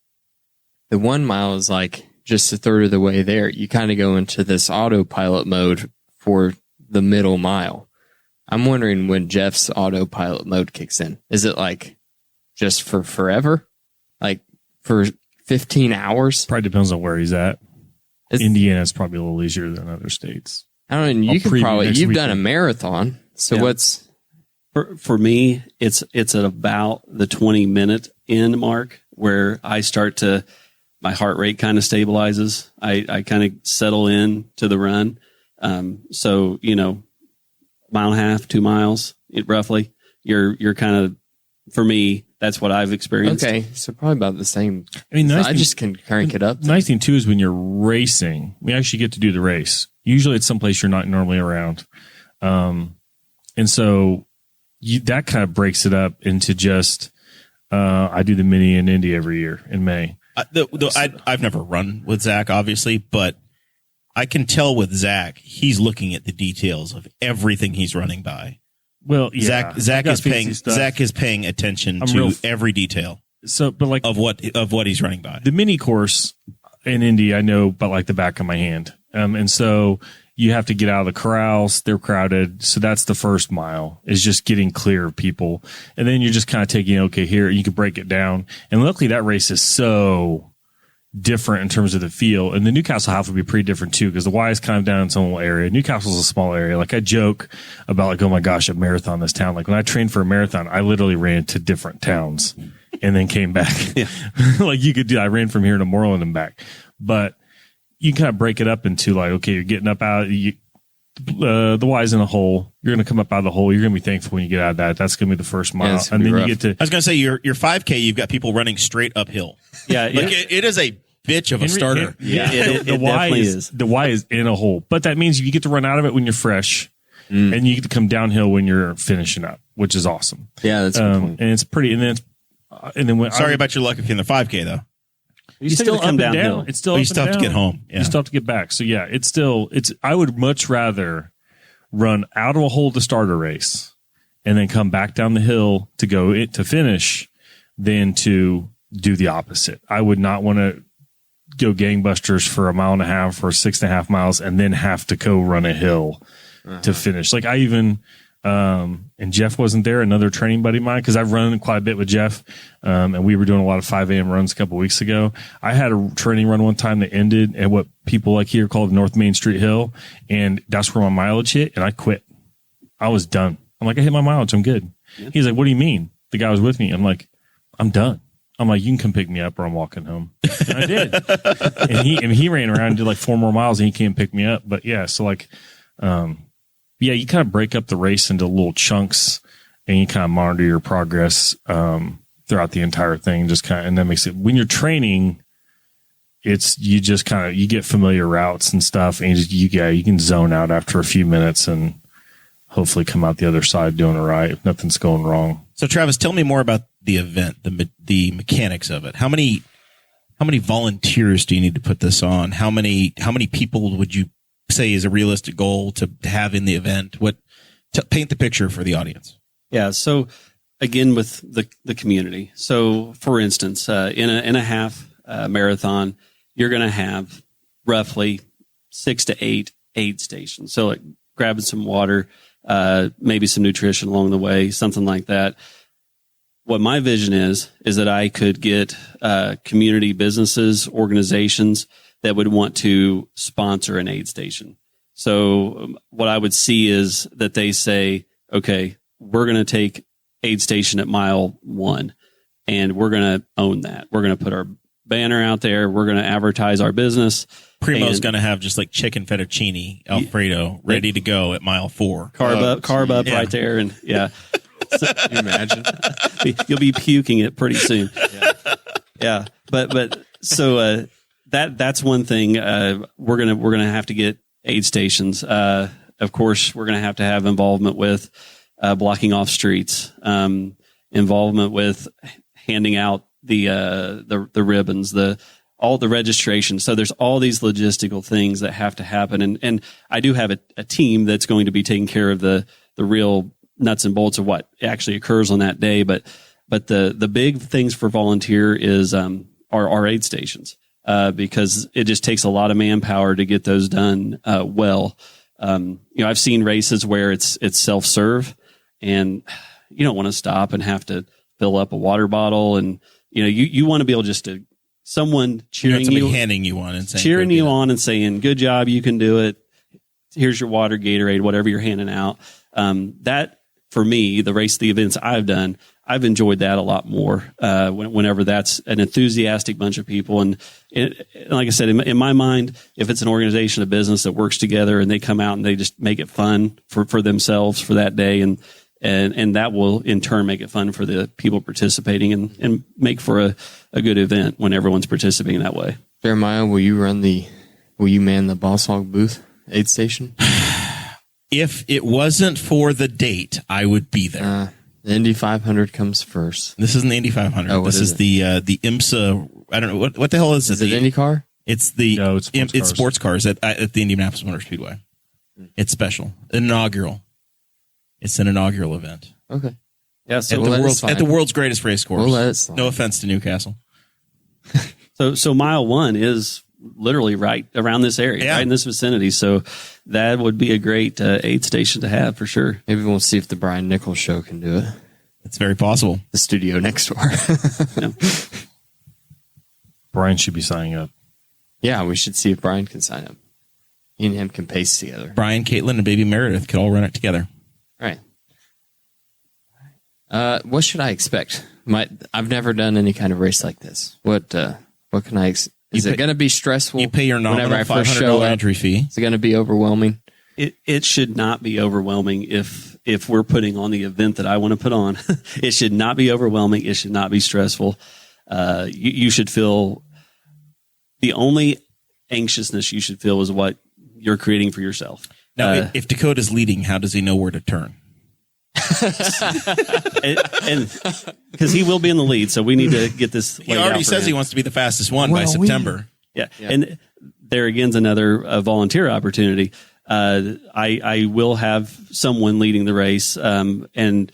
the 1 mile is like just a third of the way there. You kind of go into this autopilot mode for the middle mile. I'm wondering when Jeff's autopilot mode kicks in. Is it like just for forever? Like for 15 hours? Probably depends on where he's at. Indiana's probably a little easier than other states. I don't know. You've done a marathon. So what's for me? It's at about the 20-minute end mark where I start to, my heart rate kind of stabilizes. I kind of settle in to the run. So, mile and a half, 2 miles, roughly, you're kind of, for me, that's what I've experienced. Okay. So probably about the same. I mean, I just can crank it up. Nice thing too is when you're racing, we actually get to do the race. Usually it's someplace you're not normally around. And so that kind of breaks it up into just, I do the mini in Indy every year in May. I've never run with Zach, obviously, but I can tell with Zach, he's looking at the details of everything he's running by. Well, yeah. Zach is paying attention to every detail. So, but like of what he's running by. The mini course in Indy, I know, but like the back of my hand. And so you have to get out of the corrals. They're crowded. So that's the first mile, is just getting clear of people. And then you're just kind of taking, okay, here, you can break it down. And luckily that race is so different in terms of the feel. And the Newcastle half would be pretty different too, because the Y is kind of down in its own little area. Newcastle's a small area. Like I joke about like, oh my gosh, a marathon, this town. Like when I trained for a marathon, I literally ran to different towns and then came back. Yeah. Like you could do, I ran from here to Morrell and back. But you can kind of break it up into like, okay, you're getting up out, the Y's in a hole. You're going to come up out of the hole. You're going to be thankful when you get out of that. That's going to be the first mile. Yeah, and then rough. I was going to say your 5K, you've got people running straight uphill. Yeah. It is a bitch of a starter. The Y is in a hole, but that means you get to run out of it when you're fresh and you get to come downhill when you're finishing up, which is awesome. Yeah. That's a good point. And it's pretty, and then when sorry about your luck if you're in the 5K though. You still up and down. It's still, you still have to get home. Yeah. You still have to get back. So yeah, I would much rather run out of a hole to start a race and then come back down the hill to go to finish than to do the opposite. I would not want to go gangbusters for a mile and a half or 6.5 miles and then have to go run a hill to finish. Like I even, and Jeff wasn't there, another training buddy of mine, because I've run quite a bit with Jeff, and we were doing a lot of 5 a.m. runs a couple of weeks ago. I had a training run one time that ended at what people like here call the North Main Street Hill, and that's where my mileage hit, and I quit. I was done. I'm like, I hit my mileage. I'm good. Yeah. He's like, what do you mean? The guy was with me. I'm like, I'm done. I'm like, you can come pick me up or I'm walking home. And I did. and he ran around and did like 4 more miles and he came pick me up. But yeah, so like, yeah, you kind of break up the race into little chunks and you kind of monitor your progress throughout the entire thing. Just kind of, and that makes it, when you're training, you just kind of, you get familiar routes and stuff, and you can zone out after a few minutes and hopefully come out the other side doing it right if nothing's going wrong. So Travis, tell me more about the event, the mechanics of it. How many volunteers do you need to put this on? How many people would you say is a realistic goal to have in the event? Paint the picture for the audience. Yeah. So again, with the community. So for instance, in a half marathon, you're going to have roughly 6 to 8 aid stations. So like grabbing some water, maybe some nutrition along the way, something like that. What my vision is that I could get community businesses, organizations that would want to sponsor an aid station. So what I would see is that they say, okay, we're going to take aid station at mile 1 and we're going to own that. We're going to put our banner out there. We're going to advertise our business. Primo's going to have just like chicken fettuccine Alfredo ready to go at mile 4. Carb up right there. And yeah. So, can you imagine? You'll be puking it pretty soon. Yeah. But so that's one thing. We're gonna have to get aid stations. Of course, we're gonna have involvement with blocking off streets, involvement with handing out the ribbons, all the registration. So there's all these logistical things that have to happen, and I do have a team that's going to be taking care of the real nuts and bolts of what actually occurs on that day. But the big things for volunteer is our aid stations, because it just takes a lot of manpower to get those done, well. I've seen races where it's self-serve, and you don't want to stop and have to fill up a water bottle. And, you want to be able just to someone cheering you, handing you one and saying, cheering you on and saying, good job. You can do it. Here's your water, Gatorade, whatever you're handing out. That for me, the events I've done, I've enjoyed that a lot more, whenever that's an enthusiastic bunch of people. And like I said, in my mind, if it's an organization, a business that works together and they come out and they just make it fun for themselves for that day, and that will in turn make it fun for the people participating and make for a good event when everyone's participating that way. Jeremiah, will you man the Boss Hog booth aid station? If it wasn't for the date, I would be there. The Indy 500 comes first. This isn't the Indy 500. Oh, this is the IMSA. I don't know what the hell is it. Is it IndyCar? It's it's sports cars at the Indianapolis Motor Speedway. It's special, inaugural. It's an inaugural event. Okay. Yeah. So at the world's greatest race course. We'll let it slide. No offense to Newcastle. So mile 1 is literally right around this area, right in this vicinity. So that would be a great aid station to have for sure. Maybe we'll see if the Brian Nichols show can do it. It's very possible. The studio next door. Brian should be signing up. Yeah, we should see if Brian can sign up. He and him can pace together. Brian, Caitlin, and baby Meredith could all run it together. Right. What should I expect? I've never done any kind of race like this. What can I? Is it going to be stressful? You pay your nominal $500 entry fee. Is it going to be overwhelming? It should not be overwhelming if we're putting on the event that I want to put on. It should not be overwhelming. It should not be stressful. You should feel the only anxiousness you should feel is what you're creating for yourself. Now, if Dakota's leading, how does he know where to turn? and because he will be in the lead, so we need to get this. He already says he wants to be the fastest one by September. Yeah, and there again's another volunteer opportunity. I will have someone leading the race, and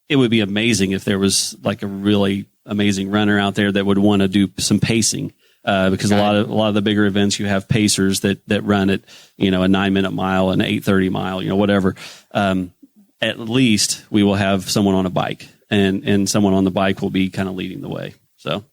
it would be amazing if there was like a really amazing runner out there that would want to do some pacing. Because a lot of the bigger events, you have pacers that run at a 9-minute mile, an 8:30 mile, whatever. At least we will have someone on a bike, and someone on the bike will be kind of leading the way. So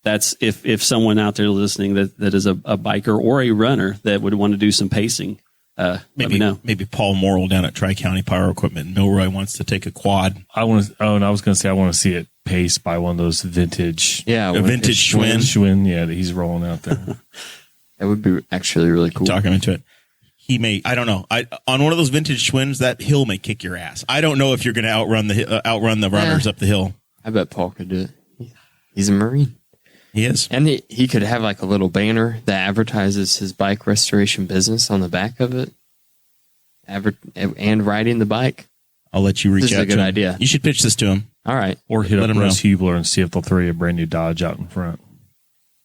that's if someone out there listening that is a biker or a runner that would want to do some pacing, let me know. Maybe Paul Morrell down at Tri-County Pyro Equipment in Milroy wants to take a quad. I was going to see it paced by one of those vintage. Yeah. A vintage Schwinn. Yeah, that he's rolling out there. That would be actually really cool. Talk him into it. He may, I don't know. On one of those vintage Schwinns, that hill may kick your ass. I don't know if you're going to outrun the runners up the hill. I bet Paul could do it. He's a Marine. He is. And he could have like a little banner that advertises his bike restoration business on the back of it. And riding the bike. I'll let you reach out to him. This is a good idea. You should pitch this to him. All right. Or hit up Russ Hubler and see if they'll throw you a brand new Dodge out in front.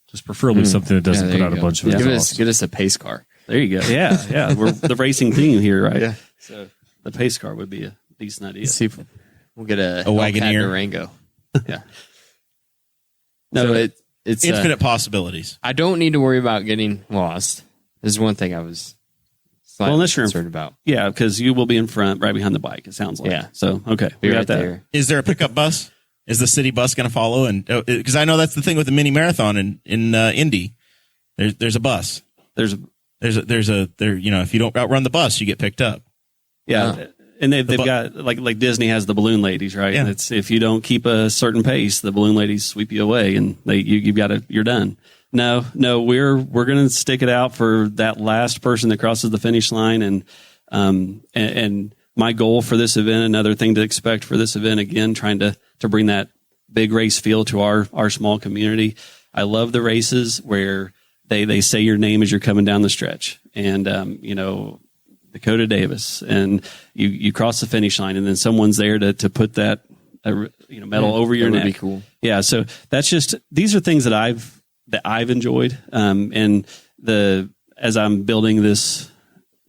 Just preferably something that doesn't put out a bunch of exhaust. Get us a pace car. There you go. Yeah. We're the racing team here, right? Yeah. So the pace car would be a decent idea. Let's see if we'll get a Wagoneer. Durango. Yeah. No, so it's infinite possibilities. I don't need to worry about getting lost. This is one thing I was slightly concerned about. Yeah, because you will be in front, right behind the bike. It sounds like. Yeah. So okay, Be we right got that. there. Is there a pickup bus? Is the city bus going to follow? And because I know that's the thing with the mini marathon in Indy, there's a bus. There's a if you don't outrun the bus, you get picked up. Yeah. And they've got like Disney has the balloon ladies, right? Yeah. And it's if you don't keep a certain pace, the balloon ladies sweep you away, and you're done. No, we're going to stick it out for that last person that crosses the finish line, and my goal for this event, another thing to expect for this event, again, trying to bring that big race feel to our small community. I love the races where they say your name as you're coming down the stretch, and Dakota Davis, and you cross the finish line, and then someone's there to put that medal over your neck. That would be cool. Yeah, so these are things that I've enjoyed, and as I'm building this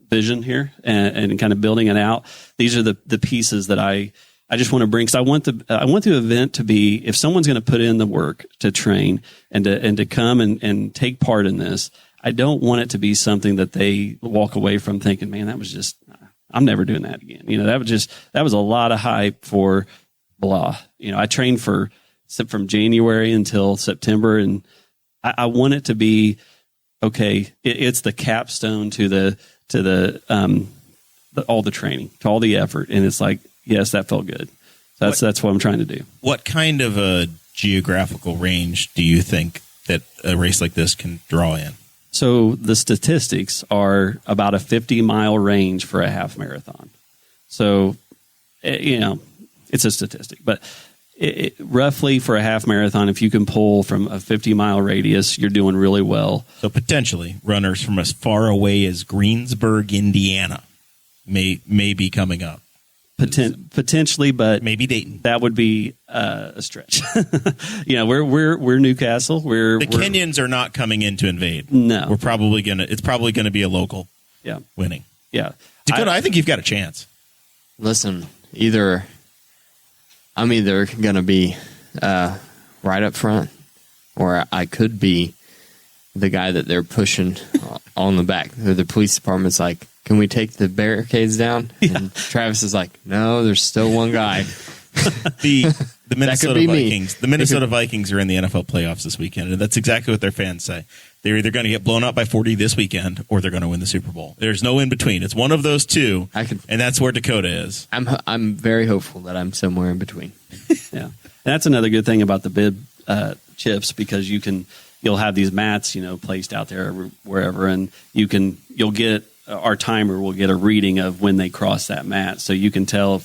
vision here and kind of building it out, these are the pieces that I I just want to bring, cause I want the event to be, if someone's going to put in the work to train and to come and take part in this, I don't want it to be something that they walk away from thinking, man, that was just, I'm never doing that again. That was a lot of hype for blah. I trained from January until September, and I want it to be, okay, it's the capstone to all the training, to all the effort. And it's like, yes, that felt good. That's what I'm trying to do. What kind of a geographical range do you think that a race like this can draw in? So the statistics are about a 50-mile range for a half marathon. So, it's a statistic, but roughly for a half marathon, if you can pull from a 50-mile radius, you're doing really well. So potentially runners from as far away as Greensburg, Indiana may be coming up. Potentially, but maybe Dayton. That would be a stretch. We're Newcastle. We're Kenyans are not coming in to invade. No, it's probably gonna be a local. Yeah, winning. Yeah, Dakota, I think you've got a chance. Listen, I'm either gonna be right up front, or I could be the guy that they're pushing on the back. The police department's like, can we take the barricades down? Yeah. And Travis is like, no, there's still one guy. The Minnesota Vikings. The Minnesota Vikings are in the NFL playoffs this weekend, and that's exactly what their fans say. They're either going to get blown out by 40 this weekend, or they're going to win the Super Bowl. There's no in between. It's one of those two, and that's where Dakota is. I'm very hopeful that I'm somewhere in between. Yeah, and that's another good thing about the bib chips, because you'll have these mats, placed out there wherever, and you'll get. Our timer will get a reading of when they cross that mat. So you can tell,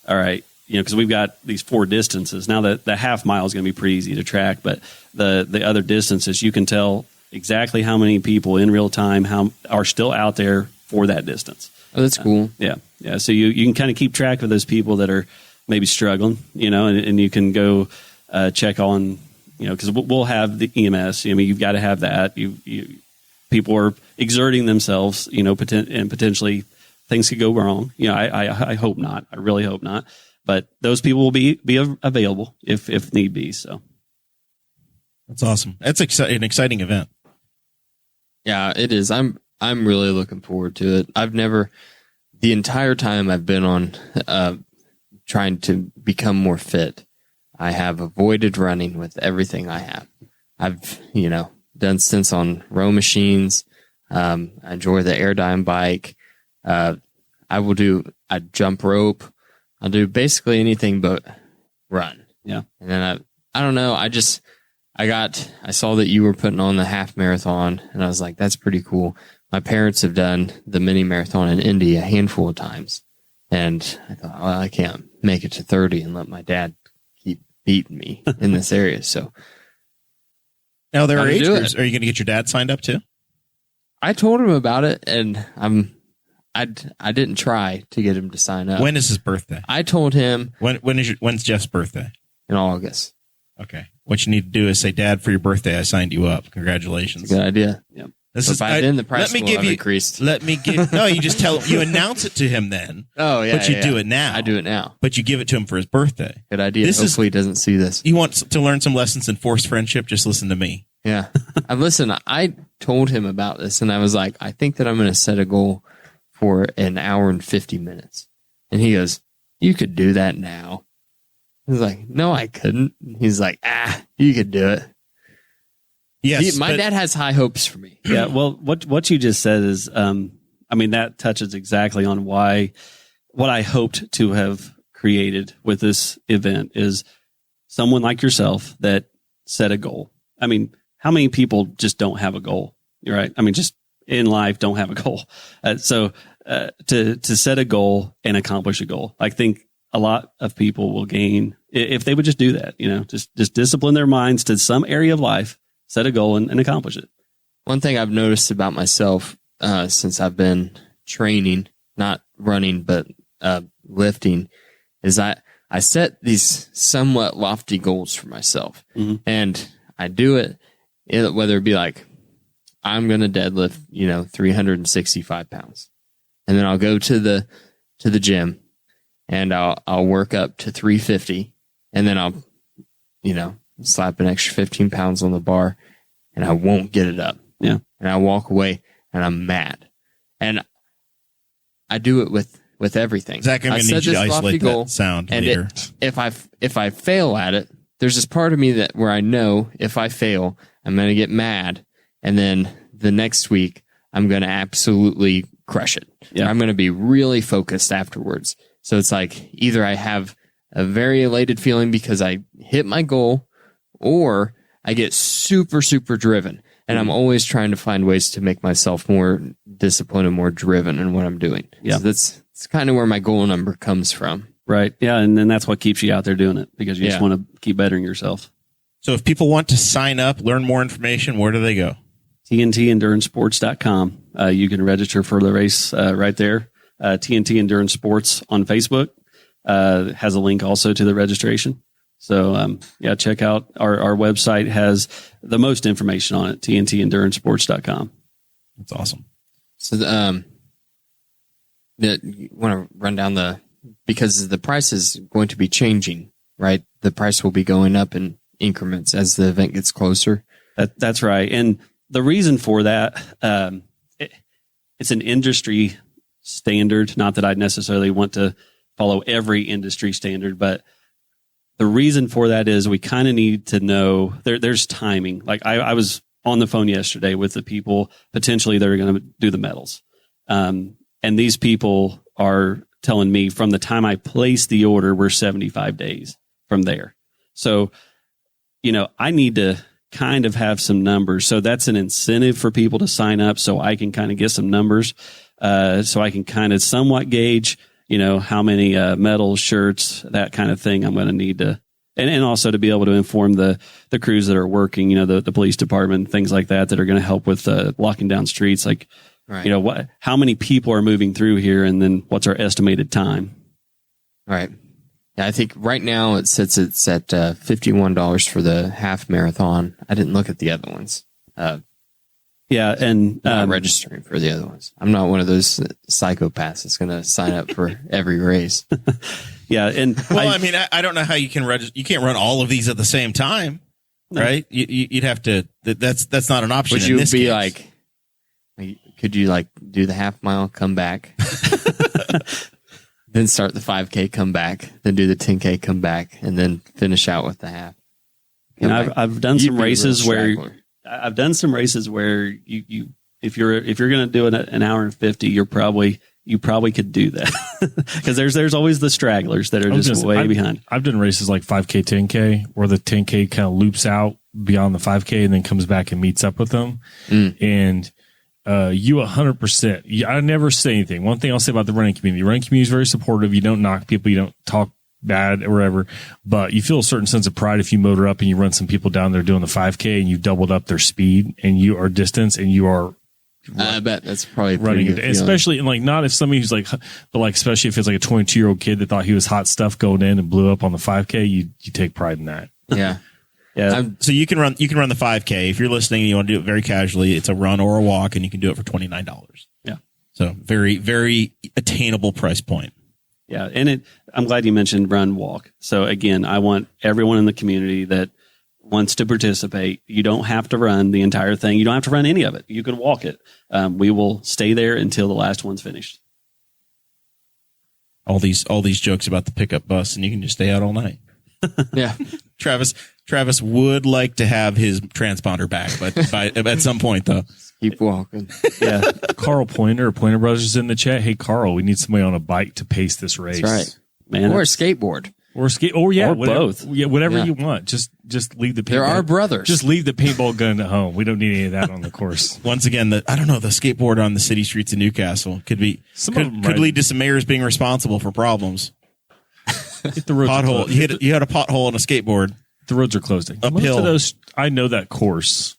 all right, because we've got these 4 distances. Now the half mile is going to be pretty easy to track, but the other distances, you can tell exactly how many people in real time are still out there for that distance. Oh, that's cool. Yeah. So you can kind of keep track of those people that are maybe struggling, and you can go check on, because we'll have the EMS. You've got to have that. People are exerting themselves, and potentially things could go wrong. I hope not. I really hope not. But those people will be available if need be. So that's awesome. That's an exciting event. Yeah, it is. I'm really looking forward to it. The entire time I've been on trying to become more fit, I have avoided running with everything I have. I've done stints on row machines. I enjoy the Airdyne bike. I jump rope. I'll do basically anything but run. Yeah. And then I don't know. I saw that you were putting on the half marathon, and I was like, that's pretty cool. My parents have done the mini marathon in Indy a handful of times. And I thought, well, I can't make it to 30 and let my dad keep beating me in this area. So, now there are age groups. Are you going to get your dad signed up too? I told him about it, and I didn't try to get him to sign up. When is his birthday? I told him when's Jeff's birthday? In August. Okay. What you need to do is say, Dad, for your birthday, I signed you up. Congratulations. That's a good idea. Yep. Then the price will have increased. No, you just you announce it to him then. Oh, yeah. But you do it now. I do it now. But you give it to him for his birthday. Good idea. Hopefully he doesn't see this. You want to learn some lessons in forced friendship? Just listen to me. Yeah. Listen, I told him about this, and I was like, I think that I'm going to set a goal for an hour and 50 minutes. And he goes, you could do that now. I was like, no, I couldn't. He's like, you could do it. Yes, my dad has high hopes for me. Yeah, well, what you just said is, that touches exactly on what I hoped to have created with this event is someone like yourself that set a goal. How many people just don't have a goal? Right? Just in life don't have a goal. So to set a goal and accomplish a goal, I think a lot of people will gain if they would just do that. Just discipline their minds to some area of life. Set a goal and accomplish it. One thing I've noticed about myself since I've been training, not running, but lifting, is I set these somewhat lofty goals for myself. Mm-hmm. And I do it, whether it be like, I'm going to deadlift, 365 pounds. And then I'll go to the gym and I'll work up to 350, and then I'll, slap an extra 15 pounds on the bar, and I won't get it up. Yeah. And I walk away, and I'm mad. And I do it with everything. Zach, I'm going to need you to isolate that sound and later. If I fail at it, there's this part of me where I know if I fail, I'm going to get mad, and then the next week I'm going to absolutely crush it. Yeah. I'm going to be really focused afterwards. So it's like either I have a very elated feeling because I hit my goal, or I get super, super driven. And I'm always trying to find ways to make myself more disciplined and more driven in what I'm doing. Yeah. So that's kind of where my goal number comes from. Right. Yeah. And then that's what keeps you out there doing it, because you just want to keep bettering yourself. So if people want to sign up, learn more information, where do they go? TNTEndurancesports.com. You can register for the race right there. TNT Endurance Sports on Facebook has a link also to the registration. So, check out our website has the most information on it, TNTEndurancesports.com. That's awesome. So, you want to run down because the price is going to be changing, right? The price will be going up in increments as the event gets closer. That's right. And the reason for that, it's an industry standard. Not that I'd necessarily want to follow every industry standard, but the reason for that is we kind of need to know there's timing. Like I was on the phone yesterday with the people potentially that are going to do the medals. And these people are telling me from the time I place the order, we're 75 days from there. So, I need to kind of have some numbers. So that's an incentive for people to sign up so I can kind of get some numbers. So I can kind of somewhat gauge, how many medals, shirts, that kind of thing I'm going to need to, and also to be able to inform the crews that are working, the police department, things like that are going to help with locking down streets. Like, right. How many people are moving through here, and then what's our estimated time? Right. Yeah, I think right now it's at $51 for the half marathon. I didn't look at the other ones. Yeah, and not registering for the other ones. I'm not one of those psychopaths that's going to sign up for every race. Yeah, and I don't know how you can register. You can't run all of these at the same time, right? You'd have to. That's not an option. Would in you this be case. like? Could you do the half mile, come back, then start the 5K, come back, then do the 10K, come back, and then finish out with the half? I've done some races where. I've done some races where you if you're going to do an hour and 50, you probably could do that, because there's always the stragglers that are just way behind. I've done races like 5K, 10K, where the 10K kind of loops out beyond the 5K and then comes back and meets up with them. And you 100%. I never say anything. One thing I'll say about the running community: is very supportive. You don't knock people. You don't talk bad or whatever, but you feel a certain sense of pride if you motor up and you run some people down there doing the 5K and you've doubled up their speed and you are distance and you are. I bet that's probably running it, especially in not if somebody who's but especially if it's like a 22-year-old kid that thought he was hot stuff going in and blew up on the 5K, you take pride in that. Yeah. Yeah. So you can run the 5K if you're listening and you want to do it very casually. It's a run or a walk, and you can do it for $29. Yeah. So very, very attainable price point. Yeah, and I'm glad you mentioned run walk. So again, I want everyone in the community that wants to participate. You don't have to run the entire thing. You don't have to run any of it. You can walk it. We will stay there until the last one's finished. All these jokes about the pickup bus, and you can just stay out all night. Yeah. Travis would like to have his transponder back, but at some point though. Keep walking. Yeah. Carl Pointer Brothers is in the chat. Hey, Carl, we need somebody on a bike to pace this race. That's right. Man, Or a skateboard. Or whatever, both. Yeah, whatever Yeah. you want. Just leave the paintball. There are brothers. Just leave the paintball gun at home. We don't need any of that on the course. Once again, the skateboard on the city streets of Newcastle could lead to some mayors being responsible for problems. The roads Pothole. You had a pothole on a skateboard. The roads are closed. Uphill. Most of those, I know that course.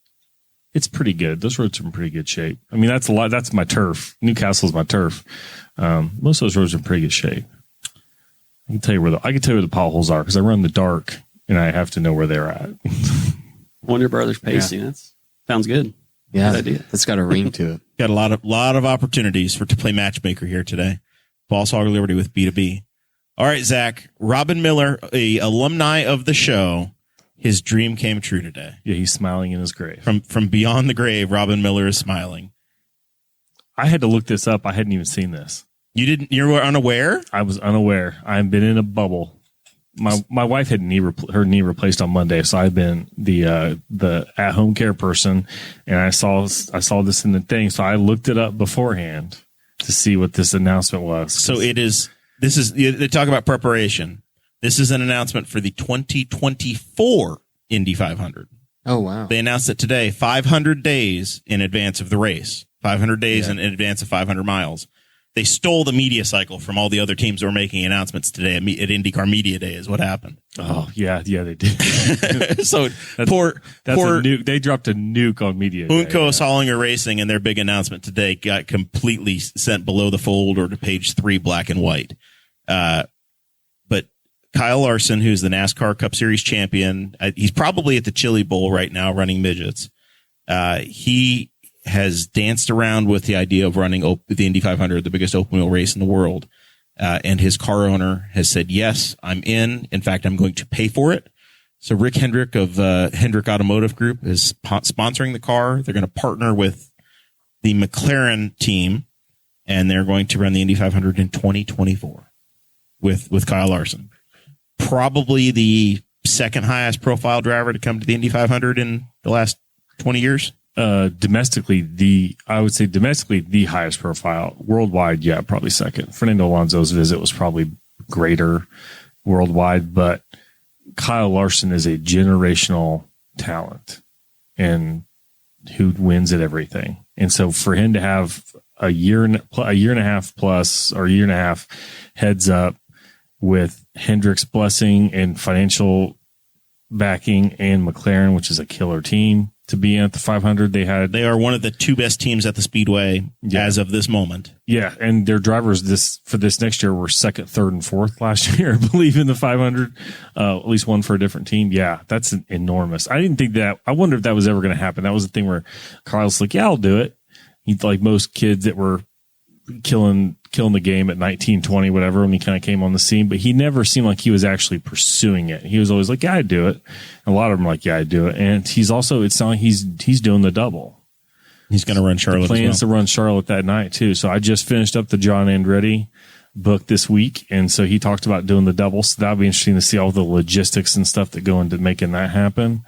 It's pretty good. Those roads are in pretty good shape. I mean, that's my turf. Newcastle's my turf. Most of those roads are in pretty good shape. I can tell you where the potholes are because I run in the dark and I have to know where they're at. Wonder Brothers pacing. That sounds good. Yeah. Good idea. It's got a ring to it. Got a lot of opportunities to play matchmaker here today. Boss Hog Liberty with B2B. All right, Zach. Robin Miller, a alumni of the show, his dream came true today. Yeah, he's smiling in his grave. From beyond the grave, Robin Miller is smiling. I had to look this up. I hadn't even seen this. You were unaware? I was unaware. I've been in a bubble. My wife had her knee replaced on Monday, so I've been the at home care person, and I saw this in the thing, so I looked it up beforehand to see what this announcement was. So they talk about preparation. This is an announcement for the 2024 Indy 500. Oh, wow. They announced it today, 500 days in advance of the race, 500 days in advance of 500 miles. They stole the media cycle from all the other teams that were making announcements today at IndyCar Media Day is what happened. Oh, yeah, they did. So that's a nuke. They dropped a nuke on Media Day. Unco Hollinger Racing and their big announcement today got completely sent below the fold or to page 3 black and white. But Kyle Larson, who's the NASCAR Cup Series champion, he's probably at the Chili Bowl right now running midgets. He has danced around with the idea of running the Indy 500, the biggest open wheel race in the world. And his car owner has said, yes, I'm in. In fact, I'm going to pay for it. So Rick Hendrick of Hendrick Automotive Group is sponsoring the car. They're going to partner with the McLaren team, and they're going to run the Indy 500 in 2024 with Kyle Larson. Probably the second highest profile driver to come to the Indy 500 in the last 20 years. Domestically, I would say the highest profile. Worldwide, yeah, probably second. Fernando Alonso's visit was probably greater worldwide, but Kyle Larson is a generational talent and who wins at everything. And so for him to have a year and a half plus or a year and a half heads up with Hendrick's blessing and financial backing and McLaren, which is a killer team, to be at the 500. They are one of the 2 best teams at the Speedway as of this moment. Yeah, and their drivers for this next year were second, third, and fourth last year, I believe, in the 500. At least one for a different team. Yeah, that's enormous. I didn't think that. I wonder if that was ever going to happen. That was the thing where Carl's like, yeah, I'll do it. He's like most kids that were killing the game at 19, 20, whatever, when he kind of came on the scene, but he never seemed like he was actually pursuing it. He was always like, yeah, I'd do it. And a lot of them are like, yeah, I'd do it. And he's also, it's not like he's doing the double. He's going to run Charlotte. The plans to run Charlotte that night too. So I just finished up the John Andretti book this week. And so he talked about doing the double. So that'll be interesting to see all the logistics and stuff that go into making that happen.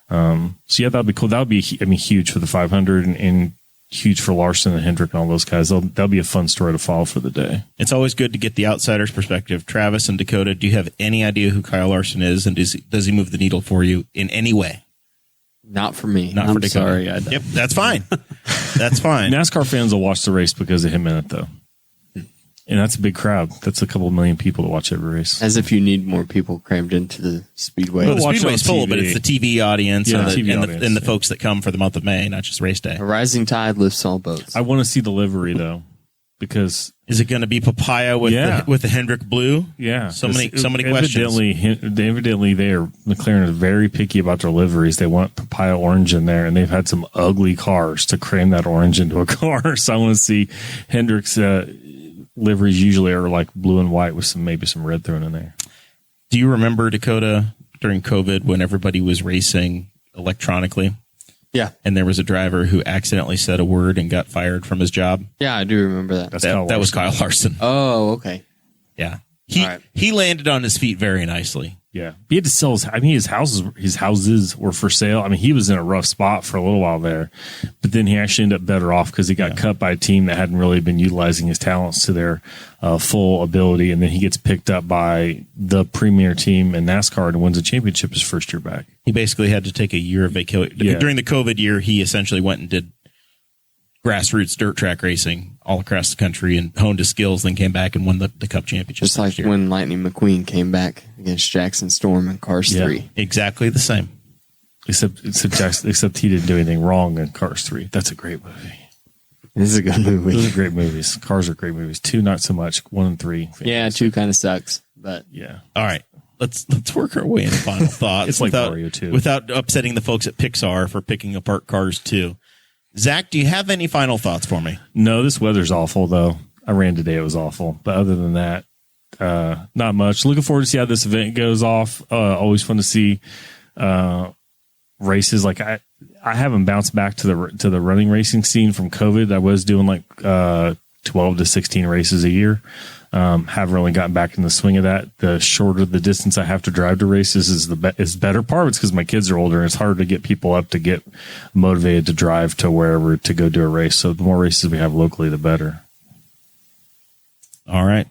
So yeah, that'll be cool. That'll be, huge for the 500 and huge for Larson and Hendrick and all those guys. That'll be a fun story to follow for the day. It's always good to get the outsider's perspective. Travis and Dakota, do you have any idea who Kyle Larson is, and does he move the needle for you in any way? Not for me. Not for Dakota. Sorry. Yep, that's fine. That's fine. NASCAR fans will watch the race because of him in it, though. And that's a big crowd. That's a couple million people to watch every race. As if you need more people crammed into the Speedway. Well, the Speedway's full, but it's the TV audience, Yeah, and, the TV audience, and the folks that come for the month of May, not just race day. A rising tide lifts all boats. I want to see the livery, though, because Is it going to be papaya with the Hendrick blue? yeah, So many questions. Evidently, McLaren is very picky about their liveries. They want papaya orange in there, and they've had some ugly cars to cram that orange into a car. So I want to see Hendrick's liveries usually are like blue and white with maybe some red thrown in there. Do you remember, Dakota, during COVID when everybody was racing electronically? Yeah. And there was a driver who accidentally said a word and got fired from his job? Yeah, I do remember that. That was Kyle Larson. Oh, okay. Yeah. All right. He landed on his feet very nicely. Yeah, he had to sell his houses were for sale. I mean, he was in a rough spot for a little while there, but then he actually ended up better off because he got cut by a team that hadn't really been utilizing his talents to their full ability. And then he gets picked up by the premier team in NASCAR and wins a championship his first year back. He basically had to take a year of vacation. Yeah. During the COVID year, he essentially went and did grassroots dirt track racing all across the country and honed his skills, then came back and won the Cup championship. Just like when Lightning McQueen came back against Jackson Storm in Cars 3. Exactly the same. Except he didn't do anything wrong in Cars 3. That's a great movie. This is a good movie. Those are great movies. Cars are great movies. 2, not so much. 1 and 3. Yeah, 2 kind of sucks, but yeah. All right. Let's work our way into final thoughts. It's like Mario 2. Without upsetting the folks at Pixar for picking apart Cars 2. Zach, do you have any final thoughts for me? No, this weather's awful, though. I ran today. It was awful. But other than that, not much. Looking forward to see how this event goes off. Always fun to see races. Like I haven't bounced back to the running racing scene from COVID. I was doing like 12 to 16 races a year. Haven't really gotten back in the swing of that. The shorter the distance I have to drive to races is the better part. It's because my kids are older and it's hard to get people up to get motivated to drive to wherever to go do a race. So the more races we have locally, the better. All right.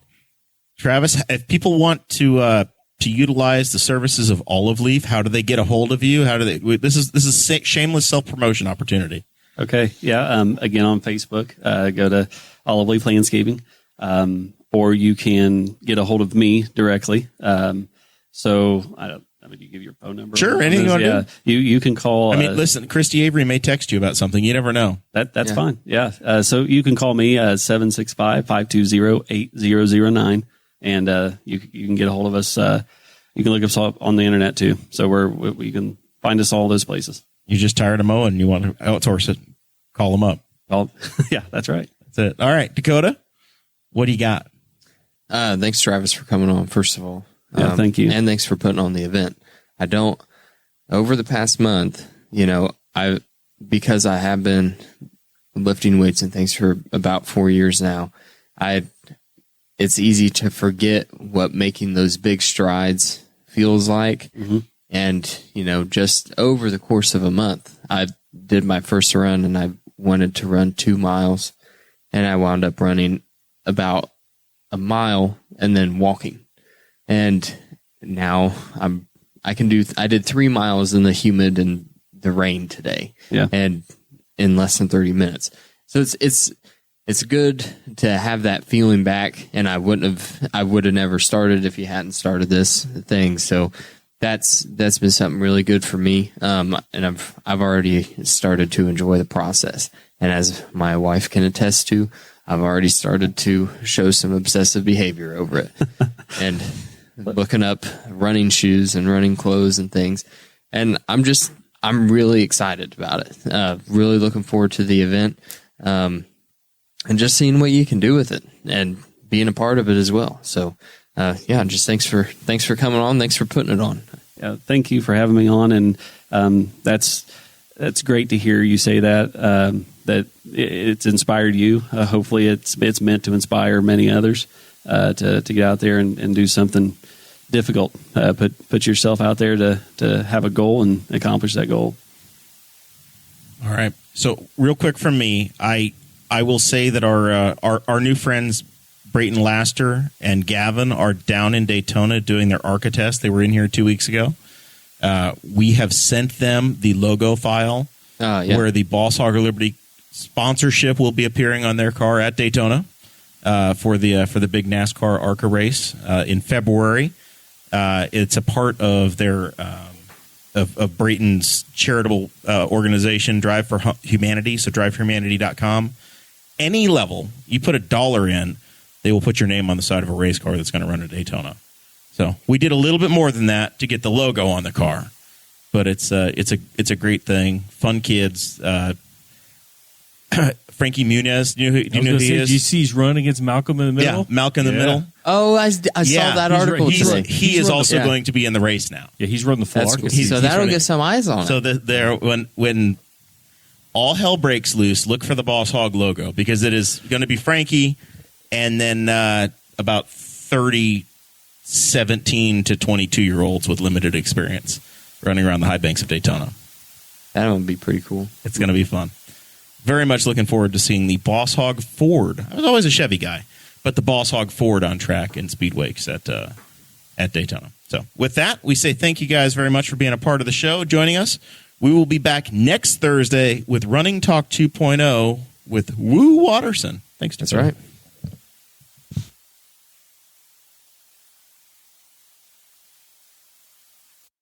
Travis, if people want to utilize the services of Olive Leaf, how do they get a hold of you? How do they? This is shameless self-promotion opportunity. Okay. Yeah. Again, on Facebook, go to Olive Leaf Landscaping, or you can get a hold of me directly. So I don't. I mean, you give your phone number. Sure. Anything you want to do. You can call. I mean, listen, Christy Avery may text you about something. You never know. That's fine. Yeah. So you can call me 765-520-8009, and you can get a hold of us. You can look us up on the internet too. So we can find us all those places. You're just tired of mowing. You want to outsource it. Call them up. Yeah, that's right. That's it. All right, Dakota, what do you got? Thanks, Travis, for coming on, first of all. Yeah, thank you. And thanks for putting on the event. Over the past month, because I have been lifting weights and things for about 4 years now, it's easy to forget what making those big strides feels like. Mm-hmm. And, just over the course of a month, I did my first run and I wanted to run 2 miles, and I wound up running about a mile and then walking. And now I did 3 miles in the humid and the rain today. Yeah. And in less than 30 minutes. So it's good to have that feeling back. And I would have never started if you hadn't started this thing. So that's been something really good for me. And I've already started to enjoy the process. And as my wife can attest to, I've already started to show some obsessive behavior over it. And looking up running shoes and running clothes and things. And I'm really excited about it. Really looking forward to the event. And just seeing what you can do with it and being a part of it as well. So, just thanks for coming on. Thanks for putting it on. Yeah. Thank you for having me on. And, that's great to hear you say that it's inspired you. Hopefully it's meant to inspire many others, to get out there and do something difficult. Put yourself out there to have a goal and accomplish that goal. All right. So real quick from me, I will say that our new friends Brayton Laster and Gavin are down in Daytona doing their ARCA test. They were in here 2 weeks ago. We have sent them the logo file where the Boss Hog Liberty sponsorship will be appearing on their car at Daytona for the big NASCAR ARCA race in February. It's a part of their of Brayton's charitable organization, Drive for Humanity. So driveforhumanity.com. Any level, you put $1 in, they will put your name on the side of a race car that's going to run at Daytona. So we did a little bit more than that to get the logo on the car, but it's a great thing. Fun kids. Frankie Muniz, do you know who he is? Did you see he's running against Malcolm in the middle? Yeah, Malcolm in the middle. Oh, I saw that article today. He is also going to be in the race now. Yeah, he's running the full ARCA. So that'll get some eyes on it. So when all hell breaks loose, look for the Boss Hog logo, because it is going to be Frankie and then about 30 17 to 22-year-olds with limited experience running around the high banks of Daytona. That would be pretty cool. It's going to be fun. Very much looking forward to seeing the Boss Hog Ford. I was always a Chevy guy, but the Boss Hog Ford on track in Speedweeks at Daytona. So with that, we say thank you guys very much for being a part of the show, joining us. We will be back next Thursday with Running Talk 2.0 with Woo Watterson. Thanks, That's right.